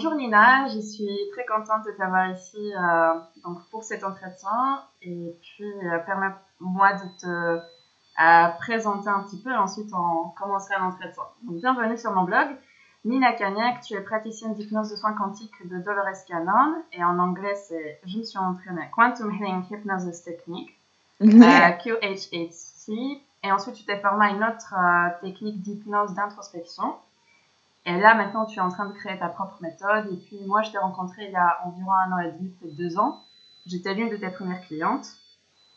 Bonjour Nina, je suis très contente de t'avoir ici donc pour cet entretien et puis permets-moi de te présenter un petit peu et ensuite on commencera l'entretien. Donc bienvenue sur mon blog. Nina Cagnac, tu es praticienne d'hypnose de soins quantiques de Dolores Cannon et en anglais c'est je me suis entraînée Quantum Healing Hypnosis Technique, QHHT, et ensuite tu t'es formée à une autre technique d'hypnose d'introspection. Et là, maintenant, tu es en train de créer ta propre méthode. Et puis, moi, je t'ai rencontré il y a environ 1 an et demi, peut-être 2 ans. J'étais l'une de tes premières clientes.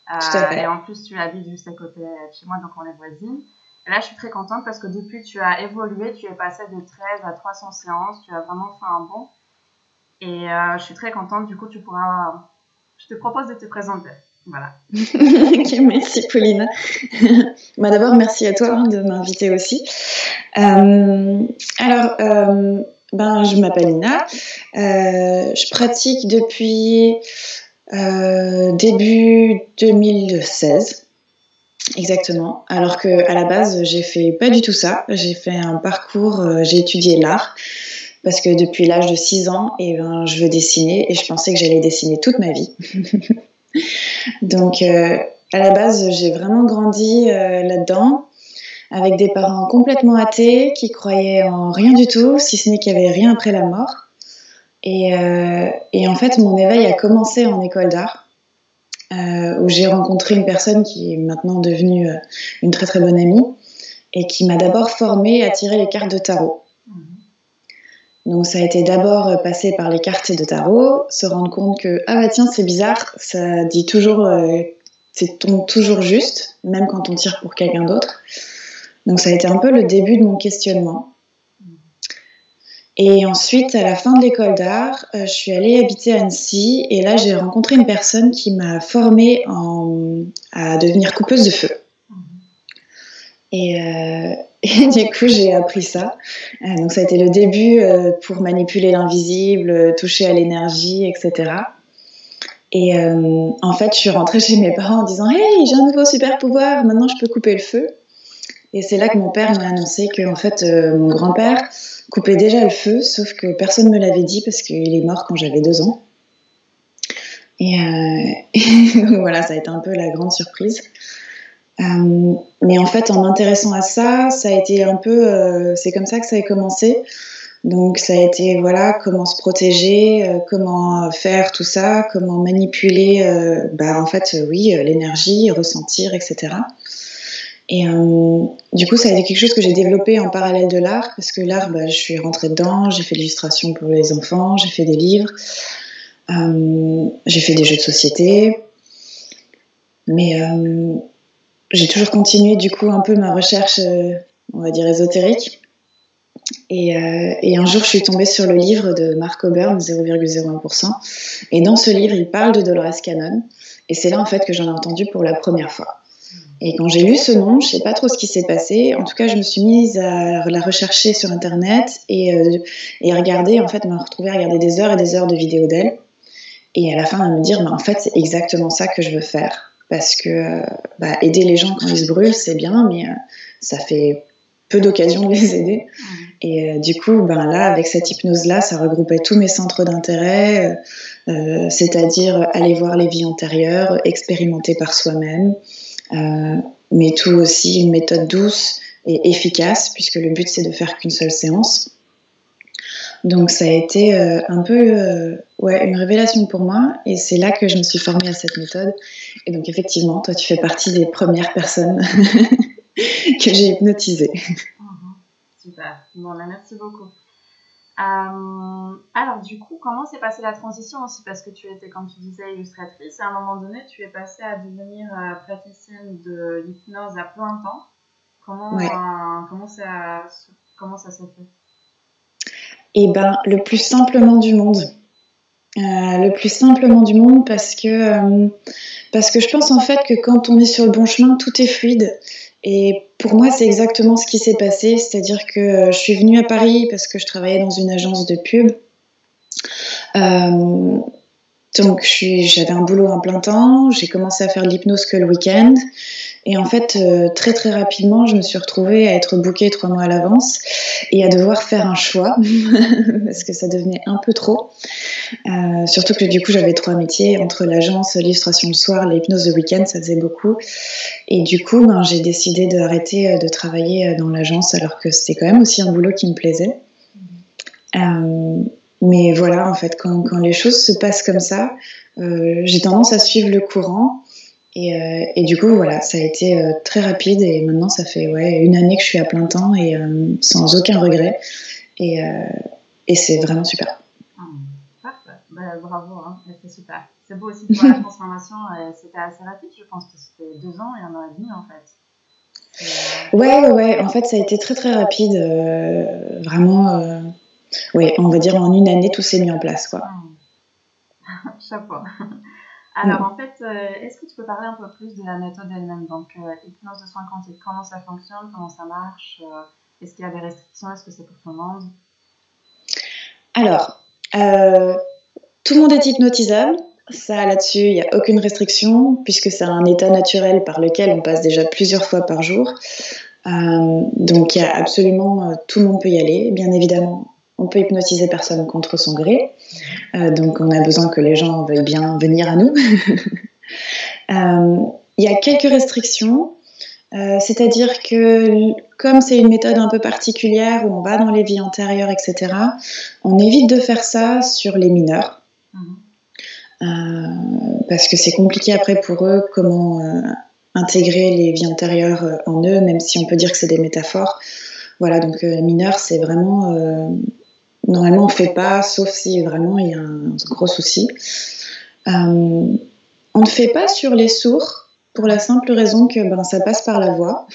Tout à fait. Et en plus, tu habites juste à côté de chez moi, donc on est voisines. Et là, je suis très contente parce que depuis, tu as évolué. Tu es passée de 13 à 300 séances. Tu as vraiment fait un bond. Et je suis très contente. Du coup, tu pourras... Je te propose de te présenter. Voilà. Ok, merci Pauline. D'abord, merci à toi de m'inviter aussi. Je m'appelle Nina. Je pratique depuis début 2016, exactement. Alors qu'à la base, j'ai fait pas du tout ça. J'ai fait un parcours, j'ai étudié l'art. Parce que depuis l'âge de 6 ans, je veux dessiner et je pensais que j'allais dessiner toute ma vie. Donc, à la base, j'ai vraiment grandi là-dedans, avec des parents complètement athées, qui croyaient en rien du tout, si ce n'est qu'il n'y avait rien après la mort. Et en fait, mon éveil a commencé en école d'art, où j'ai rencontré une personne qui est maintenant devenue une très très bonne amie, et qui m'a d'abord formée à tirer les cartes de tarot. Donc ça a été d'abord passé par les cartes de tarot, se rendre compte que tiens, c'est bizarre, ça dit toujours, tombe toujours juste, même quand on tire pour quelqu'un d'autre. Donc ça a été un peu le début de mon questionnement. Et ensuite, à la fin de l'école d'art, je suis allée habiter à Annecy et là j'ai rencontré une personne qui m'a formée à devenir coupeuse de feu. Et du coup, j'ai appris ça. Donc, ça a été le début pour manipuler l'invisible, toucher à l'énergie, etc. Et en fait, je suis rentrée chez mes parents en disant « Hey, j'ai un nouveau super pouvoir, maintenant je peux couper le feu ». Et c'est là que mon père m'a annoncé que en fait, mon grand-père coupait déjà le feu, sauf que personne ne me l'avait dit parce qu'il est mort quand j'avais 2 ans. Et voilà, ça a été un peu la grande surprise. Mais en fait, en m'intéressant à ça, ça a été un peu, c'est comme ça que ça a commencé. Donc, ça a été comment se protéger, comment faire tout ça, comment manipuler, l'énergie, ressentir, etc. Et du coup, ça a été quelque chose que j'ai développé en parallèle de l'art, parce que l'art, je suis rentrée dedans, j'ai fait de l'illustration pour les enfants, j'ai fait des livres, j'ai fait des jeux de société, mais j'ai toujours continué du coup un peu ma recherche, on va dire ésotérique. Et un jour, je suis tombée sur le livre de Mark Oburn, 0,01%. Et dans ce livre, il parle de Dolores Cannon. Et c'est là en fait que j'en ai entendu pour la première fois. Et quand j'ai lu ce nom, je ne sais pas trop ce qui s'est passé. En tout cas, je me suis mise à la rechercher sur Internet et regarder, en fait, me retrouver à regarder des heures et des heures de vidéos d'elle. Et à la fin, à me dire, en fait, c'est exactement ça que je veux faire. Parce que aider les gens quand ils se brûlent, c'est bien, mais ça fait peu d'occasions de les aider. Et du coup, là, avec cette hypnose-là, ça regroupait tous mes centres d'intérêt, c'est-à-dire aller voir les vies antérieures, expérimenter par soi-même, mais tout aussi une méthode douce et efficace, puisque le but, c'est de faire qu'une seule séance. Donc ça a été un peu une révélation pour moi, et c'est là que je me suis formée à cette méthode. Et donc effectivement, toi tu fais partie des premières personnes que j'ai hypnotisées. Super, bon, merci beaucoup. Alors du coup, comment s'est passée la transition aussi, parce que tu étais, comme tu disais, illustratrice, et à un moment donné tu es passée à devenir praticienne de l'hypnose à plein temps. Comment ça s'est fait? Le plus simplement du monde. Le plus simplement du monde parce que je pense en fait que quand on est sur le bon chemin, tout est fluide. Et pour moi, c'est exactement ce qui s'est passé. C'est-à-dire que je suis venue à Paris parce que je travaillais dans une agence de pub. Donc j'avais un boulot en plein temps, j'ai commencé à faire de l'hypnose que le week-end. Et en fait, très très rapidement, je me suis retrouvée à être bookée 3 mois à l'avance et à devoir faire un choix parce que ça devenait un peu trop. Surtout que du coup, j'avais 3 métiers entre l'agence, l'illustration le soir, l'hypnose le week-end, ça faisait beaucoup. Et du coup, j'ai décidé d'arrêter de travailler dans l'agence alors que c'était quand même aussi un boulot qui me plaisait. Mais voilà, en fait, quand les choses se passent comme ça, j'ai tendance à suivre le courant. Et du coup, voilà, ça a été très rapide et maintenant, ça fait 1 année que je suis à plein temps et sans aucun regret. Et c'est vraiment super. Parfait, bravo, hein. C'est super. C'est beau aussi de voir la transformation. C'était assez rapide, je pense que c'était 2 ans et 1 an et demi en fait. Ouais, en fait, ça a été très très rapide. Vraiment, on va dire en 1 année, tout s'est mis en place, quoi. Chapeau. Alors en fait, est-ce que tu peux parler un peu plus de la méthode elle-même? Donc, hypnose de soins quantiques, comment ça fonctionne, comment ça marche, est-ce qu'il y a des restrictions, est-ce que c'est pour tout le monde? Alors, tout le monde est hypnotisable. Ça, là-dessus, il n'y a aucune restriction, puisque c'est un état naturel par lequel on passe déjà plusieurs fois par jour. Donc, il y a absolument tout le monde peut y aller. Bien évidemment, on peut hypnotiser personne contre son gré. Donc, on a besoin que les gens veuillent bien venir à nous. Il y a quelques restrictions. C'est-à-dire que comme c'est une méthode un peu particulière où on va dans les vies antérieures, etc., on évite de faire ça sur les mineurs. Parce que c'est compliqué après pour eux comment intégrer les vies antérieures en eux, même si on peut dire que c'est des métaphores. Voilà, donc mineurs, c'est vraiment... normalement, on ne fait pas, sauf si vraiment il y a un gros souci. On ne fait pas sur les sourds, pour la simple raison que ça passe par la voix.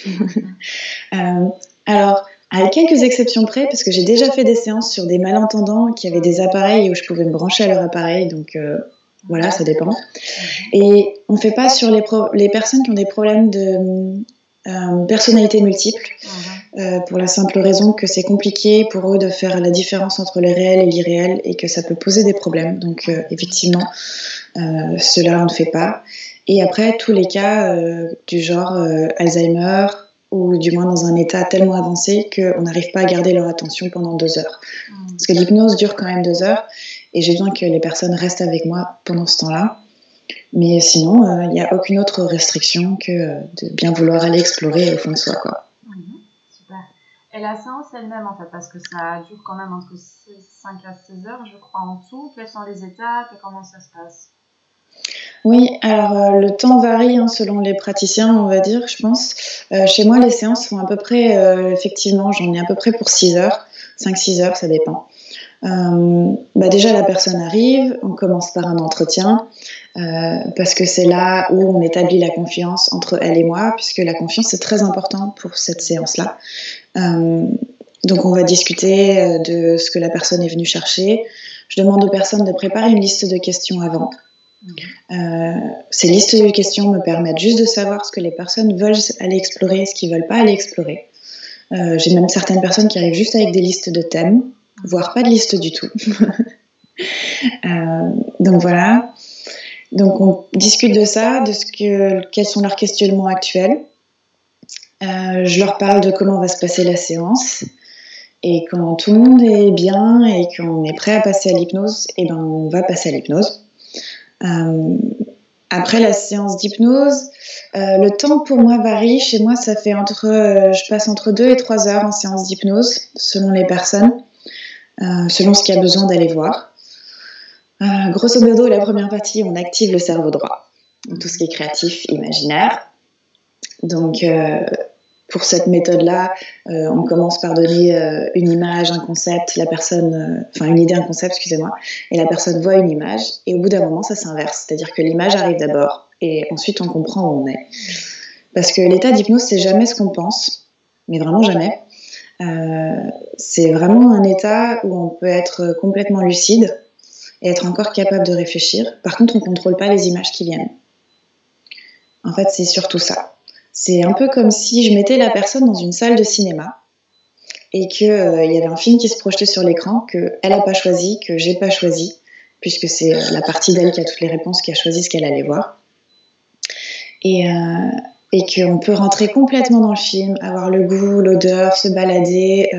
Alors, à quelques exceptions près, parce que j'ai déjà fait des séances sur des malentendants qui avaient des appareils où je pouvais me brancher à leur appareil, donc voilà, ça dépend. Et on ne fait pas sur les personnes qui ont des problèmes de personnalité multiple, pour la simple raison que c'est compliqué pour eux de faire la différence entre le réel et l'irréel et que ça peut poser des problèmes. Donc effectivement, cela on ne fait pas. Et après, tous les cas du genre Alzheimer, ou du moins dans un état tellement avancé qu'on n'arrive pas à garder leur attention pendant 2 heures. Parce que l'hypnose dure quand même 2 heures, et j'ai besoin que les personnes restent avec moi pendant ce temps-là. Mais sinon, il n'y a aucune autre restriction que de bien vouloir aller explorer au fond de soi, quoi. Super. Et la séance elle-même, en fait, parce que ça dure quand même entre 5 à 6 heures, je crois, en tout. Quelles sont les étapes et comment ça se passe? Oui, alors le temps varie selon les praticiens, on va dire, je pense. Chez moi, les séances sont à peu près, effectivement, j'en ai à peu près pour 6 heures, 5-6 heures, ça dépend. Déjà, la personne arrive, on commence par un entretien, parce que c'est là où on établit la confiance entre elle et moi, puisque la confiance, c'est très important pour cette séance-là. Donc, on va discuter de ce que la personne est venue chercher. Je demande aux personnes de préparer une liste de questions avant. Ces listes de questions me permettent juste de savoir ce que les personnes veulent aller explorer, ce qu'ils veulent pas aller explorer. J'ai même certaines personnes qui arrivent juste avec des listes de thèmes, voire pas de liste du tout. Donc voilà. Donc on discute de ça, quels sont leurs questionnements actuels. Je leur parle de comment va se passer la séance. Et quand tout le monde est bien et qu'on est prêt à passer à l'hypnose, on va passer à l'hypnose. Après la séance d'hypnose, le temps pour moi varie. Chez moi, ça fait je passe entre 2 et 3 heures en séance d'hypnose, selon les personnes, selon ce qu'il y a besoin d'aller voir. Grosso modo, la première partie, on active le cerveau droit, tout ce qui est créatif, imaginaire. Donc, pour cette méthode-là, on commence par donner une image, un concept, une idée, un concept, excusez-moi, et la personne voit une image, et au bout d'un moment, ça s'inverse, c'est-à-dire que l'image arrive d'abord, et ensuite on comprend où on est. Parce que l'état d'hypnose, c'est jamais ce qu'on pense, mais vraiment jamais. C'est vraiment un état où on peut être complètement lucide et être encore capable de réfléchir. Par contre, on ne contrôle pas les images qui viennent. En fait, c'est surtout ça. C'est un peu comme si je mettais la personne dans une salle de cinéma et qu'il y avait un film qui se projetait sur l'écran, qu'elle n'a pas choisi, que j'ai pas choisi, puisque c'est la partie d'elle qui a toutes les réponses, qui a choisi ce qu'elle allait voir. Et qu'on peut rentrer complètement dans le film, avoir le goût, l'odeur, se balader,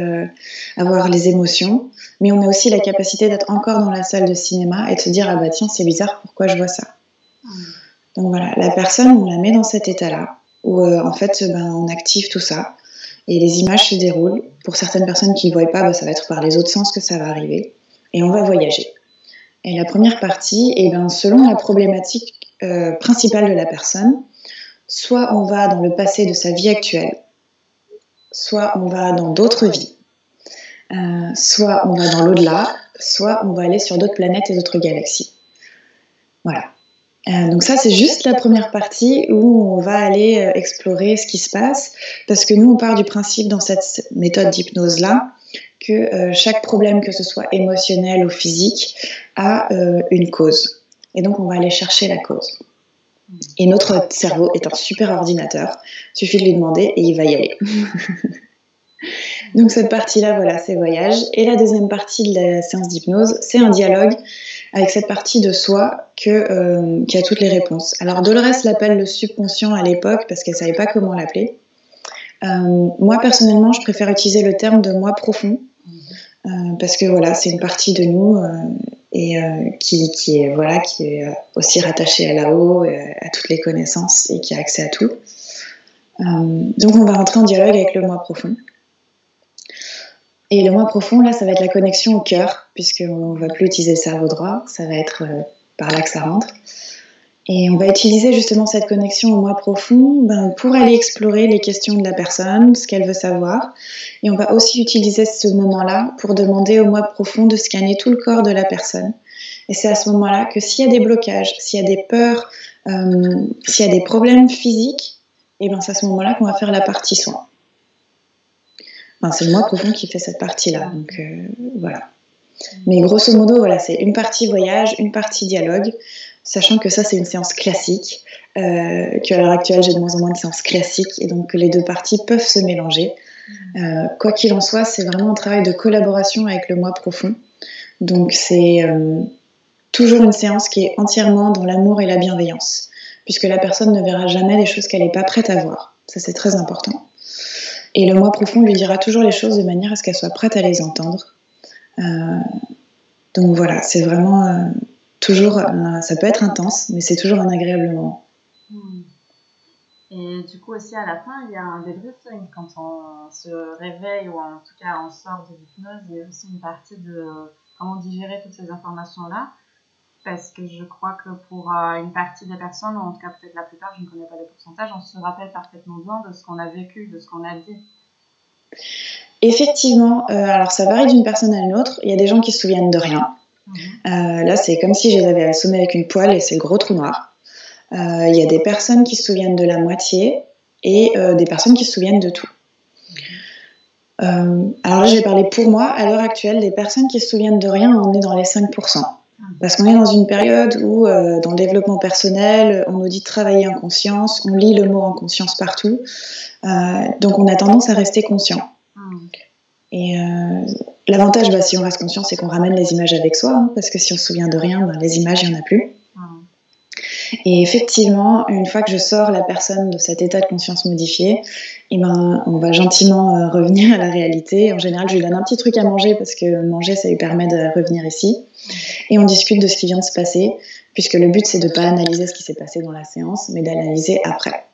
avoir les émotions, mais on a aussi la capacité d'être encore dans la salle de cinéma et de se dire « Ah bah tiens, c'est bizarre, pourquoi je vois ça ?» Donc voilà, la personne, on la met dans cet état-là, où en fait, on active tout ça, et les images se déroulent. Pour certaines personnes qui ne voient pas, ça va être par les autres sens que ça va arriver, et on va voyager. Et la première partie, selon la problématique principale de la personne, soit on va dans le passé de sa vie actuelle, soit on va dans d'autres vies, soit on va dans l'au-delà, soit on va aller sur d'autres planètes et d'autres galaxies. Voilà. Donc ça, c'est juste la première partie où on va aller explorer ce qui se passe, parce que nous, on part du principe dans cette méthode d'hypnose-là que chaque problème, que ce soit émotionnel ou physique, a une cause. Et donc, on va aller chercher la cause. Et notre cerveau est un super ordinateur. Il suffit de lui demander et il va y aller. Donc cette partie-là, voilà, c'est voyage. Et la deuxième partie de la séance d'hypnose, c'est un dialogue avec cette partie de soi qui a toutes les réponses. Alors Dolores l'appelle le subconscient à l'époque parce qu'elle ne savait pas comment l'appeler. Moi, personnellement, je préfère utiliser le terme de moi profond parce que voilà, c'est une partie de nous qui est aussi rattachée à là-haut, à toutes les connaissances et qui a accès à tout. Donc on va rentrer en dialogue avec le moi profond. Et le moi profond, là, ça va être la connexion au cœur, puisqu'on ne va plus utiliser le cerveau droit, ça va être par là que ça rentre. Et on va utiliser justement cette connexion au moi profond pour aller explorer les questions de la personne, ce qu'elle veut savoir. Et on va aussi utiliser ce moment-là pour demander au moi profond de scanner tout le corps de la personne. Et c'est à ce moment-là que s'il y a des blocages, s'il y a des peurs, s'il y a des problèmes physiques, c'est à ce moment-là qu'on va faire la partie soin. C'est le moi profond qui fait cette partie-là, donc voilà. Mais grosso modo, voilà, c'est une partie voyage, une partie dialogue, sachant que ça, c'est une séance classique, qu'à l'heure actuelle, j'ai de moins en moins de séances classiques, et donc que les deux parties peuvent se mélanger. Quoi qu'il en soit, c'est vraiment un travail de collaboration avec le moi profond. Donc c'est toujours une séance qui est entièrement dans l'amour et la bienveillance, puisque la personne ne verra jamais des choses qu'elle n'est pas prête à voir. Ça, c'est très important. Et le moi profond lui dira toujours les choses de manière à ce qu'elle soit prête à les entendre. Donc voilà, c'est vraiment toujours, ça peut être intense, mais c'est toujours un agréable moment. Et du coup aussi à la fin, il y a un débriefing quand on se réveille ou en tout cas on sort de l'hypnose. Il y a aussi une partie de comment digérer toutes ces informations-là. Parce que je crois que pour une partie des personnes, ou en tout cas peut-être la plupart, je ne connais pas les pourcentages, on se rappelle parfaitement bien de ce qu'on a vécu, de ce qu'on a dit. Effectivement, alors ça varie d'une personne à une autre. Il y a des gens qui se souviennent de rien. Là, c'est comme si je les avais assommés avec une poêle et c'est le gros trou noir. Il y a des personnes qui se souviennent de la moitié et des personnes qui se souviennent de tout. Alors là, je vais parler pour moi. À l'heure actuelle, des personnes qui se souviennent de rien, on est dans les 5%. Parce qu'on est dans une période où, dans le développement personnel, on nous dit de travailler en conscience, on lit le mot en conscience partout, donc on a tendance à rester conscient. Et l'avantage, si on reste conscient, c'est qu'on ramène les images avec soi, parce que si on se souvient de rien, les images, il n'y en a plus. Et effectivement, une fois que je sors la personne de cet état de conscience modifié, on va gentiment revenir à la réalité. En général, je lui donne un petit truc à manger, parce que manger, ça lui permet de revenir ici. Et on discute de ce qui vient de se passer, puisque le but, c'est de ne pas analyser ce qui s'est passé dans la séance, mais d'analyser après.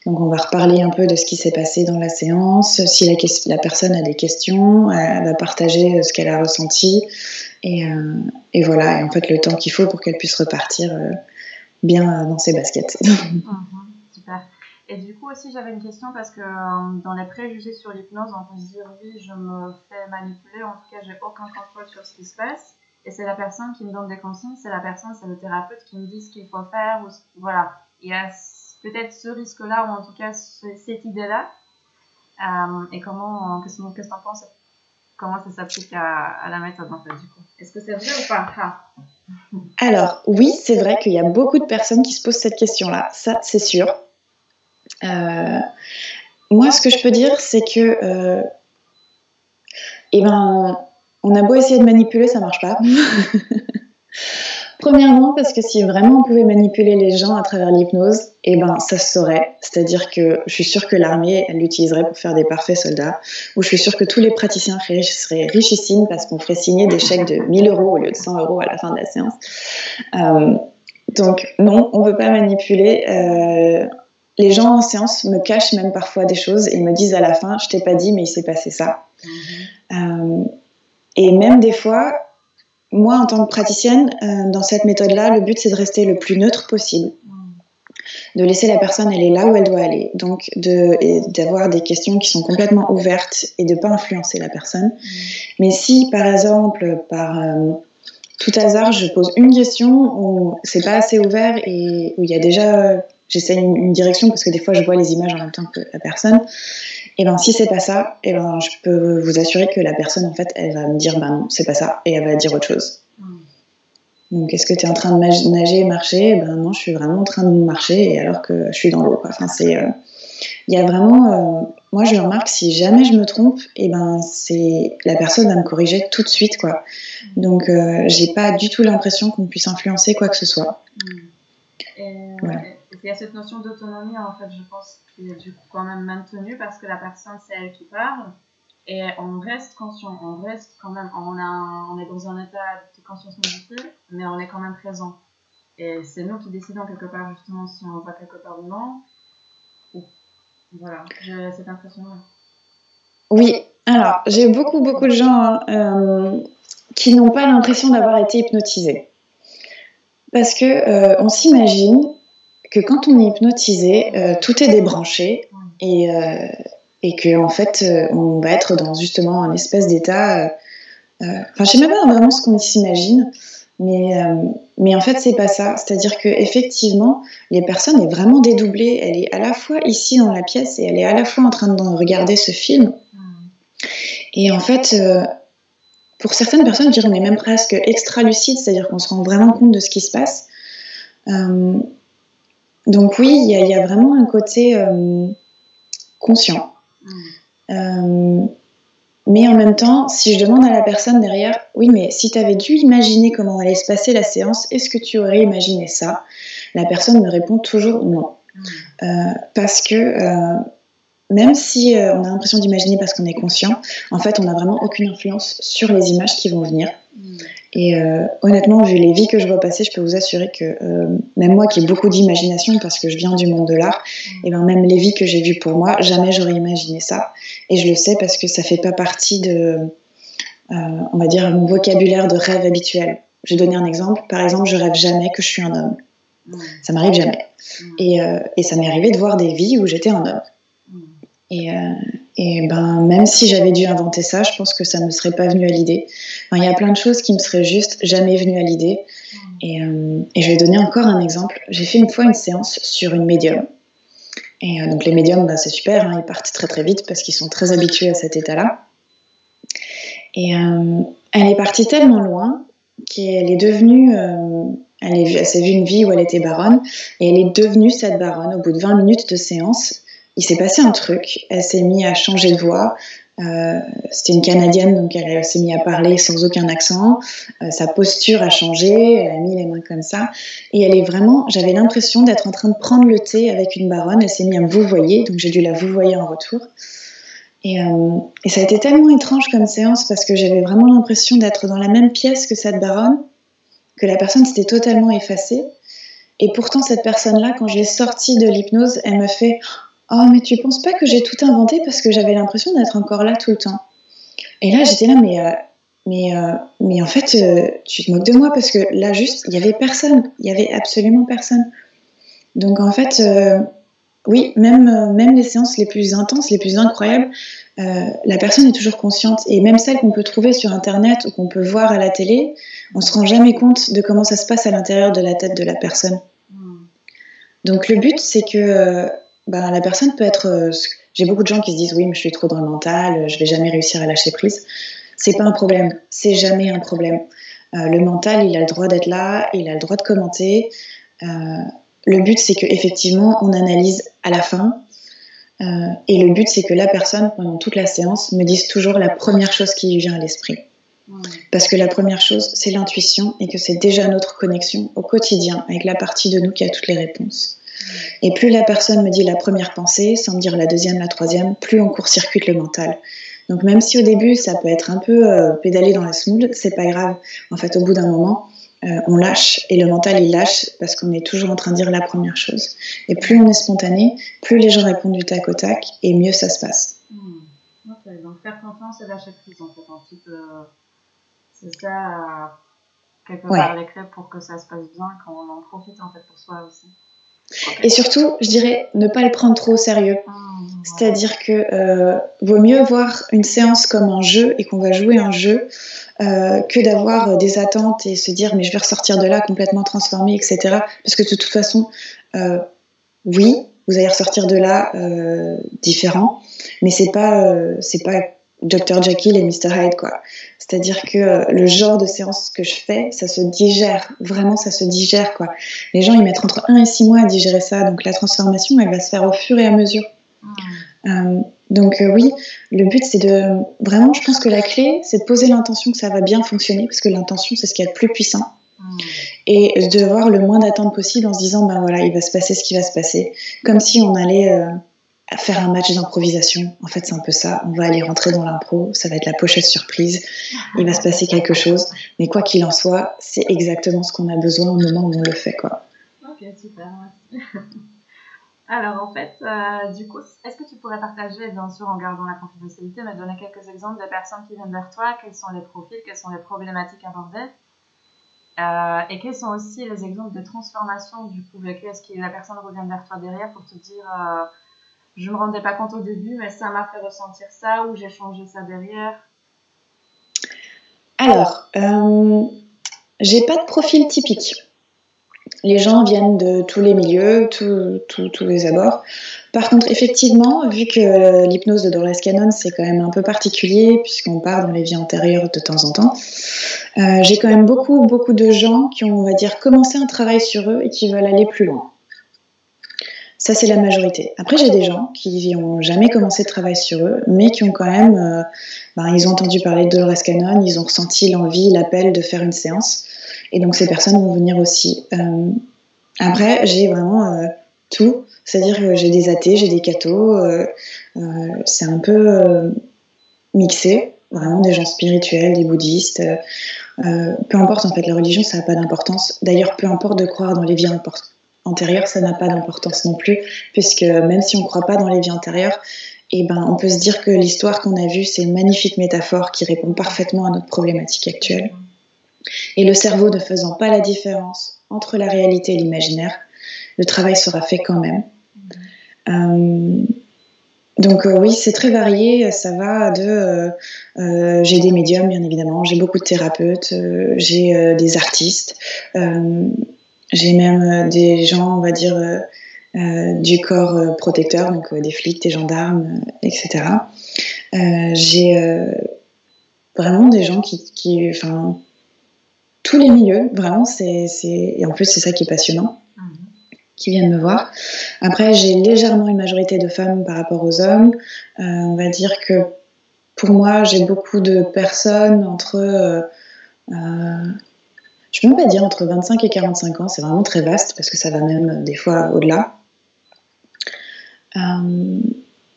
Donc on va reparler un peu de ce qui s'est passé dans la séance. Si la personne a des questions, elle va partager ce qu'elle a ressenti. Et voilà, et en fait, le temps qu'il faut pour qu'elle puisse repartir bien dans ses baskets. Super. Et du coup aussi, j'avais une question parce que dans les préjugés sur l'hypnose, on peut se dire oui, je me fais manipuler, en tout cas, j'ai aucun contrôle sur ce qui se passe. Et c'est la personne qui me donne des consignes, c'est le thérapeute qui me dit ce qu'il faut faire. Voilà. Il y a peut-être ce risque-là, ou en tout cas cette idée-là. Et qu'est-ce que tu en penses? Comment ça s'applique à la méthode, en fait, du coup? Est-ce que c'est vrai ou pas? Alors, oui, c'est vrai qu'il y a beaucoup de personnes qui se posent cette question-là. Ça, c'est sûr. Moi, ce que je peux dire, c'est que on a beau essayer de manipuler, ça marche pas. Premièrement, parce que si vraiment on pouvait manipuler les gens à travers l'hypnose, eh ben, ça se saurait. C'est-à-dire que je suis sûre que l'armée, elle l'utiliserait pour faire des parfaits soldats. Ou je suis sûre que tous les praticiens seraient richissimes parce qu'on ferait signer des chèques de 1 000 € au lieu de 100 € à la fin de la séance. Donc, non, on ne peut pas manipuler. Les gens en séance me cachent même parfois des choses et me disent à la fin, je t'ai pas dit, mais il s'est passé ça. Et même des fois, moi, en tant que praticienne, dans cette méthode-là, le but, c'est de rester le plus neutre possible, de laisser la personne aller là où elle doit aller, donc d'avoir des questions qui sont complètement ouvertes et de ne pas influencer la personne. Mais si, par exemple, par tout hasard, je pose une question où c'est pas assez ouvert et où il y a déjà... j'essaie une direction parce que des fois, je vois les images en même temps que la personne. Et ben si c'est pas ça, et ben je peux vous assurer que la personne en fait elle va me dire ben non c'est pas ça et elle va dire autre chose. Donc est-ce que tu es en train de nager, marcher? Ben non, je suis vraiment en train de marcher et alors que je suis dans l'eau. Enfin c'est il y a vraiment moi je remarque si jamais je me trompe et ben c'est la personne va me corriger tout de suite quoi. Donc j'ai pas du tout l'impression qu'on puisse influencer quoi que ce soit. Voilà. Il y a cette notion d'autonomie, en fait, je pense, qui est du coup quand même maintenue parce que la personne, c'est elle qui parle et on reste conscient, on reste quand même, on est dans un état de conscience modifiée, mais on est quand même présent. Et c'est nous qui décidons quelque part, justement, si on va quelque part ou non. Voilà, j'ai cette impression-là. Oui, alors, j'ai beaucoup de gens qui n'ont pas l'impression d'avoir été hypnotisés. Parce que on s'imagine que quand on est hypnotisé, tout est débranché et que en fait, on va être dans justement un espèce d'état. Enfin, je sais même pas vraiment ce qu'on s'imagine, mais en fait, c'est pas ça. C'est-à-dire que effectivement, les personnes est vraiment dédoublée. Elle est à la fois ici dans la pièce et elle est à la fois en train de regarder ce film. Et en fait. Pour certaines personnes, je dirais on est même presque extra-lucide, c'est-à-dire qu'on se rend vraiment compte de ce qui se passe. Donc oui, il y a vraiment un côté conscient. Mais en même temps, si je demande à la personne derrière, oui, mais si tu avais dû imaginer comment allait se passer la séance, est-ce que tu aurais imaginé ça? La personne me répond toujours non. Parce que... même si on a l'impression d'imaginer parce qu'on est conscient, en fait, on n'a vraiment aucune influence sur les images qui vont venir. Et honnêtement, vu les vies que je vois passer, je peux vous assurer que même moi qui ai beaucoup d'imagination parce que je viens du monde de l'art, et ben même les vies que j'ai vues pour moi, jamais j'aurais imaginé ça. Et je le sais parce que ça fait pas partie de, on va dire, mon vocabulaire de rêve habituel. Je vais donner un exemple. Par exemple, je rêve jamais que je suis un homme. Ça m'arrive jamais. Et ça m'est arrivé de voir des vies où j'étais un homme. Et ben, même si j'avais dû inventer ça, je pense que ça ne me serait pas venu à l'idée. Enfin, il y a plein de choses qui me seraient juste jamais venues à l'idée. Et je vais donner encore un exemple. J'ai fait une fois une séance sur une médium. Et donc les médiums, ben, c'est super, hein, ils partent très très vite parce qu'ils sont très habitués à cet état-là. Et elle est partie tellement loin qu'elle est devenue... elle s'est vue une vie où elle était baronne. Et elle est devenue cette baronne au bout de 20 minutes de séance. Il s'est passé un truc, elle s'est mise à changer de voix, c'était une Canadienne, donc elle s'est mise à parler sans aucun accent, sa posture a changé, elle a mis les mains comme ça, et elle est vraiment, j'avais l'impression d'être en train de prendre le thé avec une baronne, elle s'est mise à me vouvoyer, donc j'ai dû la vouvoyer en retour, et ça a été tellement étrange comme séance, parce que j'avais vraiment l'impression d'être dans la même pièce que cette baronne, que la personne s'était totalement effacée, et pourtant cette personne-là, quand je l'ai sortie de l'hypnose, elle me fait... Oh, mais tu penses pas que j'ai tout inventé parce que j'avais l'impression d'être encore là tout le temps. Et là, j'étais là, mais en fait, tu te moques de moi parce que là, juste, il y avait personne. Il y avait absolument personne. Donc, en fait, oui, même les séances les plus intenses, les plus incroyables, la personne est toujours consciente. Et même celles qu'on peut trouver sur Internet ou qu'on peut voir à la télé, on se rend jamais compte de comment ça se passe à l'intérieur de la tête de la personne. Donc, le but, c'est que... la personne peut être... j'ai beaucoup de gens qui se disent « Oui, mais je suis trop dans le mental, je vais jamais réussir à lâcher prise. » C'est pas un problème, c'est jamais un problème. Le mental, il a le droit d'être là, il a le droit de commenter. Le but, c'est qu'effectivement, on analyse à la fin. Et le but, c'est que la personne, pendant toute la séance, me dise toujours la première chose qui lui vient à l'esprit. Parce que la première chose, c'est l'intuition et que c'est déjà notre connexion au quotidien avec la partie de nous qui a toutes les réponses. Et plus la personne me dit la première pensée, sans me dire la deuxième, la troisième, plus on court-circuite le mental. Donc même si au début, ça peut être un peu pédaler dans la semoule, c'est pas grave. En fait, au bout d'un moment, on lâche et le mental, il lâche parce qu'on est toujours en train de dire la première chose. Et plus on est spontané, plus les gens répondent du tac au tac et mieux ça se passe. Ok, donc faire confiance et lâcher prise en fait. Ensuite, c'est ça, quelque part les clés pour que ça se passe bien, qu'on en profite en fait pour soi aussi. Et surtout, je dirais, ne pas le prendre trop au sérieux. C'est-à-dire que vaut mieux voir une séance comme un jeu et qu'on va jouer un jeu que d'avoir des attentes et se dire mais je vais ressortir de là complètement transformée, etc. Parce que de toute façon, oui, vous allez ressortir de là différent, mais c'est pas Dr Jekyll et Mr Hyde, quoi. C'est-à-dire que le genre de séance que je fais, ça se digère, vraiment ça se digère, quoi. Les gens, ils mettent entre 1 et 6 mois à digérer ça, donc la transformation, elle va se faire au fur et à mesure. Donc oui, le but c'est de... Vraiment, je pense que la clé, c'est de poser l'intention que ça va bien fonctionner, parce que l'intention, c'est ce qu'il y a de plus puissant. Et de voir le moins d'attente possible en se disant, ben voilà, il va se passer ce qui va se passer. Comme si on allait... faire un match d'improvisation, en fait c'est un peu ça, on va aller rentrer dans l'impro, ça va être la pochette surprise, il va se passer quelque chose, mais quoi qu'il en soit, c'est exactement ce qu'on a besoin au moment où on le fait, quoi. Ok, super, merci. Alors en fait, du coup, est-ce que tu pourrais partager, bien sûr en gardant la confidentialité, mais donner quelques exemples de personnes qui viennent vers toi, quels sont les profils, quelles sont les problématiques abordées, et quels sont aussi les exemples de transformation du coup vécu, est-ce que la personne revient vers toi derrière pour te dire... je ne me rendais pas compte au début, mais ça m'a fait ressentir ça, ou j'ai changé ça derrière. Alors, j'ai pas de profil typique. Les gens viennent de tous les milieux, tous les abords. Par contre, effectivement, vu que l'hypnose de Dolores Cannon, c'est quand même un peu particulier, puisqu'on part dans les vies antérieures de temps en temps, j'ai quand même beaucoup de gens qui ont, on va dire, commencé un travail sur eux et qui veulent aller plus loin. Ça, c'est la majorité. Après, j'ai des gens qui n'ont jamais commencé de travail sur eux, mais qui ont quand même... ils ont entendu parler de Dolores Cannon, ils ont ressenti l'envie, l'appel de faire une séance. Et donc, ces personnes vont venir aussi. Après, j'ai vraiment tout. C'est-à-dire que j'ai des athées, j'ai des cathos. C'est un peu mixé. Vraiment des gens spirituels, des bouddhistes. Peu importe, en fait, la religion, ça n'a pas d'importance. D'ailleurs, peu importe de croire dans les vies antérieures, ça n'a pas d'importance non plus, puisque même si on ne croit pas dans les vies antérieures, on peut se dire que l'histoire qu'on a vue, c'est une magnifique métaphore qui répond parfaitement à notre problématique actuelle. Et le cerveau ne faisant pas la différence entre la réalité et l'imaginaire, le travail sera fait quand même. Donc oui, c'est très varié, ça va de... j'ai des médiums, bien évidemment, j'ai beaucoup de thérapeutes, j'ai des artistes, j'ai même des gens, on va dire, du corps protecteur, donc des flics, des gendarmes, etc. J'ai vraiment des gens qui enfin, tous les milieux, vraiment, et en plus c'est ça qui est passionnant, qui viennent me voir. Après, j'ai légèrement une majorité de femmes par rapport aux hommes. On va dire que pour moi, j'ai beaucoup de personnes entre... je peux même pas dire entre 25 et 45 ans, c'est vraiment très vaste parce que ça va même des fois au-delà.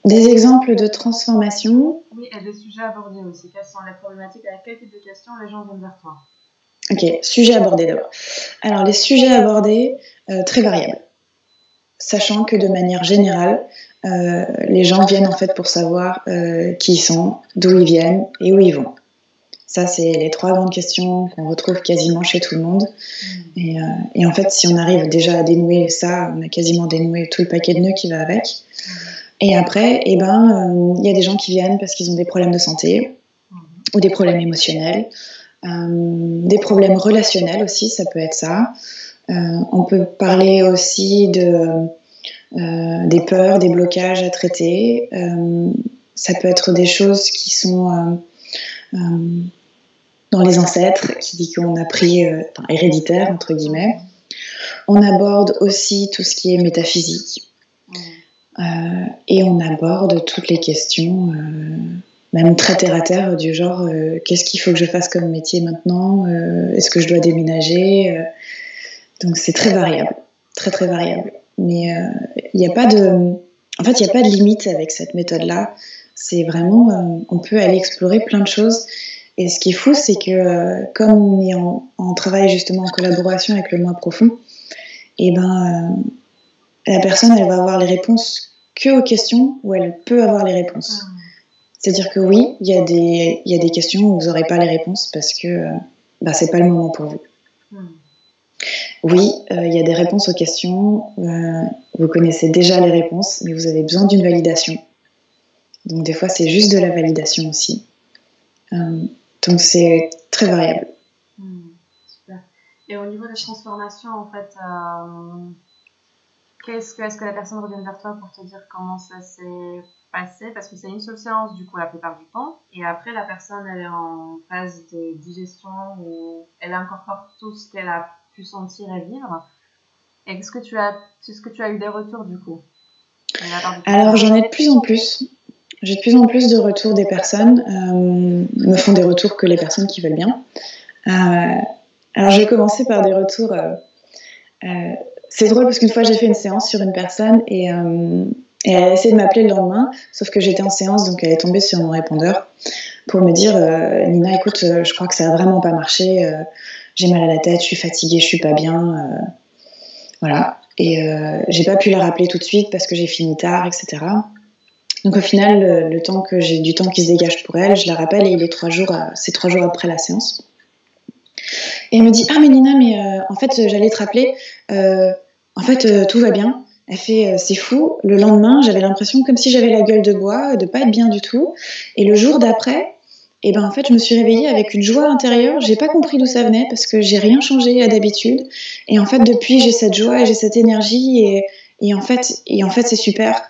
Des exemples de transformation. Oui, et des sujets abordés aussi. Quelles sont les problématiques, avec quel type de questions les gens viennent vers toi? Ok, sujets abordés d'abord. Alors, les sujets abordés, très variables. Sachant que de manière générale, les gens viennent en fait pour savoir qui ils sont, d'où ils viennent et où ils vont. Ça, c'est les 3 grandes questions qu'on retrouve quasiment chez tout le monde. Et en fait, si on arrive déjà à dénouer ça, on a quasiment dénoué tout le paquet de nœuds qui va avec. Et après, y a des gens qui viennent parce qu'ils ont des problèmes de santé ou des problèmes émotionnels, des problèmes relationnels aussi, ça peut être ça. On peut parler aussi des peurs, des blocages à traiter. Ça peut être des choses qui sont... dans les ancêtres, qu'on a pris héréditaire, entre guillemets. On aborde aussi tout ce qui est métaphysique. Et on aborde toutes les questions même très terre à terre, du genre qu'est-ce qu'il faut que je fasse comme métier maintenant, est-ce que je dois déménager, donc c'est très variable, très très variable. Mais il n'y a pas de, en fait, il n'y a pas de limite avec cette méthode-là. C'est vraiment, on peut aller explorer plein de choses. Et ce qui est fou, c'est que comme on est en travail justement en collaboration avec le moi profond, et ben la personne, elle va avoir les réponses que aux questions où elle peut avoir les réponses. C'est-à-dire que oui, il y a des questions où vous n'aurez pas les réponses parce que c'est pas le moment pour vous. Oui, il y a des réponses aux questions, vous connaissez déjà les réponses, mais vous avez besoin d'une validation. Donc des fois, c'est juste de la validation aussi. Donc c'est très variable. Super. Et au niveau des transformations, en fait, est-ce que la personne revient vers toi pour te dire comment ça s'est passé? Parce que c'est une seule séance, du coup, la plupart du temps. Et après, la personne, elle est en phase de digestion où elle incorpore tout ce qu'elle a pu sentir et vivre. Est-ce que tu as eu des retours, du coup? Alors, j'en ai de plus en plus. J'ai de plus en plus de retours des personnes. Me font des retours que les personnes qui veulent bien. Alors, je vais commencer par des retours... c'est drôle parce qu'une fois, j'ai fait une séance sur une personne et elle a essayé de m'appeler le lendemain, sauf que j'étais en séance, donc elle est tombée sur mon répondeur pour me dire Nina, écoute, je crois que ça n'a vraiment pas marché. J'ai mal à la tête, je suis fatiguée, je suis pas bien. Voilà. Et j'ai pas pu la rappeler tout de suite parce que j'ai fini tard, etc. Donc au final, le temps que j'ai du temps qui se dégage pour elle, je la rappelle et il est 3 jours, c'est 3 jours après la séance. Et elle me dit, ah mais Nina, mais en fait j'allais te rappeler, en fait tout va bien. Elle fait, c'est fou, le lendemain j'avais l'impression comme si j'avais la gueule de bois, de pas être bien du tout. Et le jour d'après, et ben en fait je me suis réveillée avec une joie intérieure, j'ai pas compris d'où ça venait parce que j'ai rien changé à d'habitude. Et en fait depuis j'ai cette joie et j'ai cette énergie et en fait c'est super.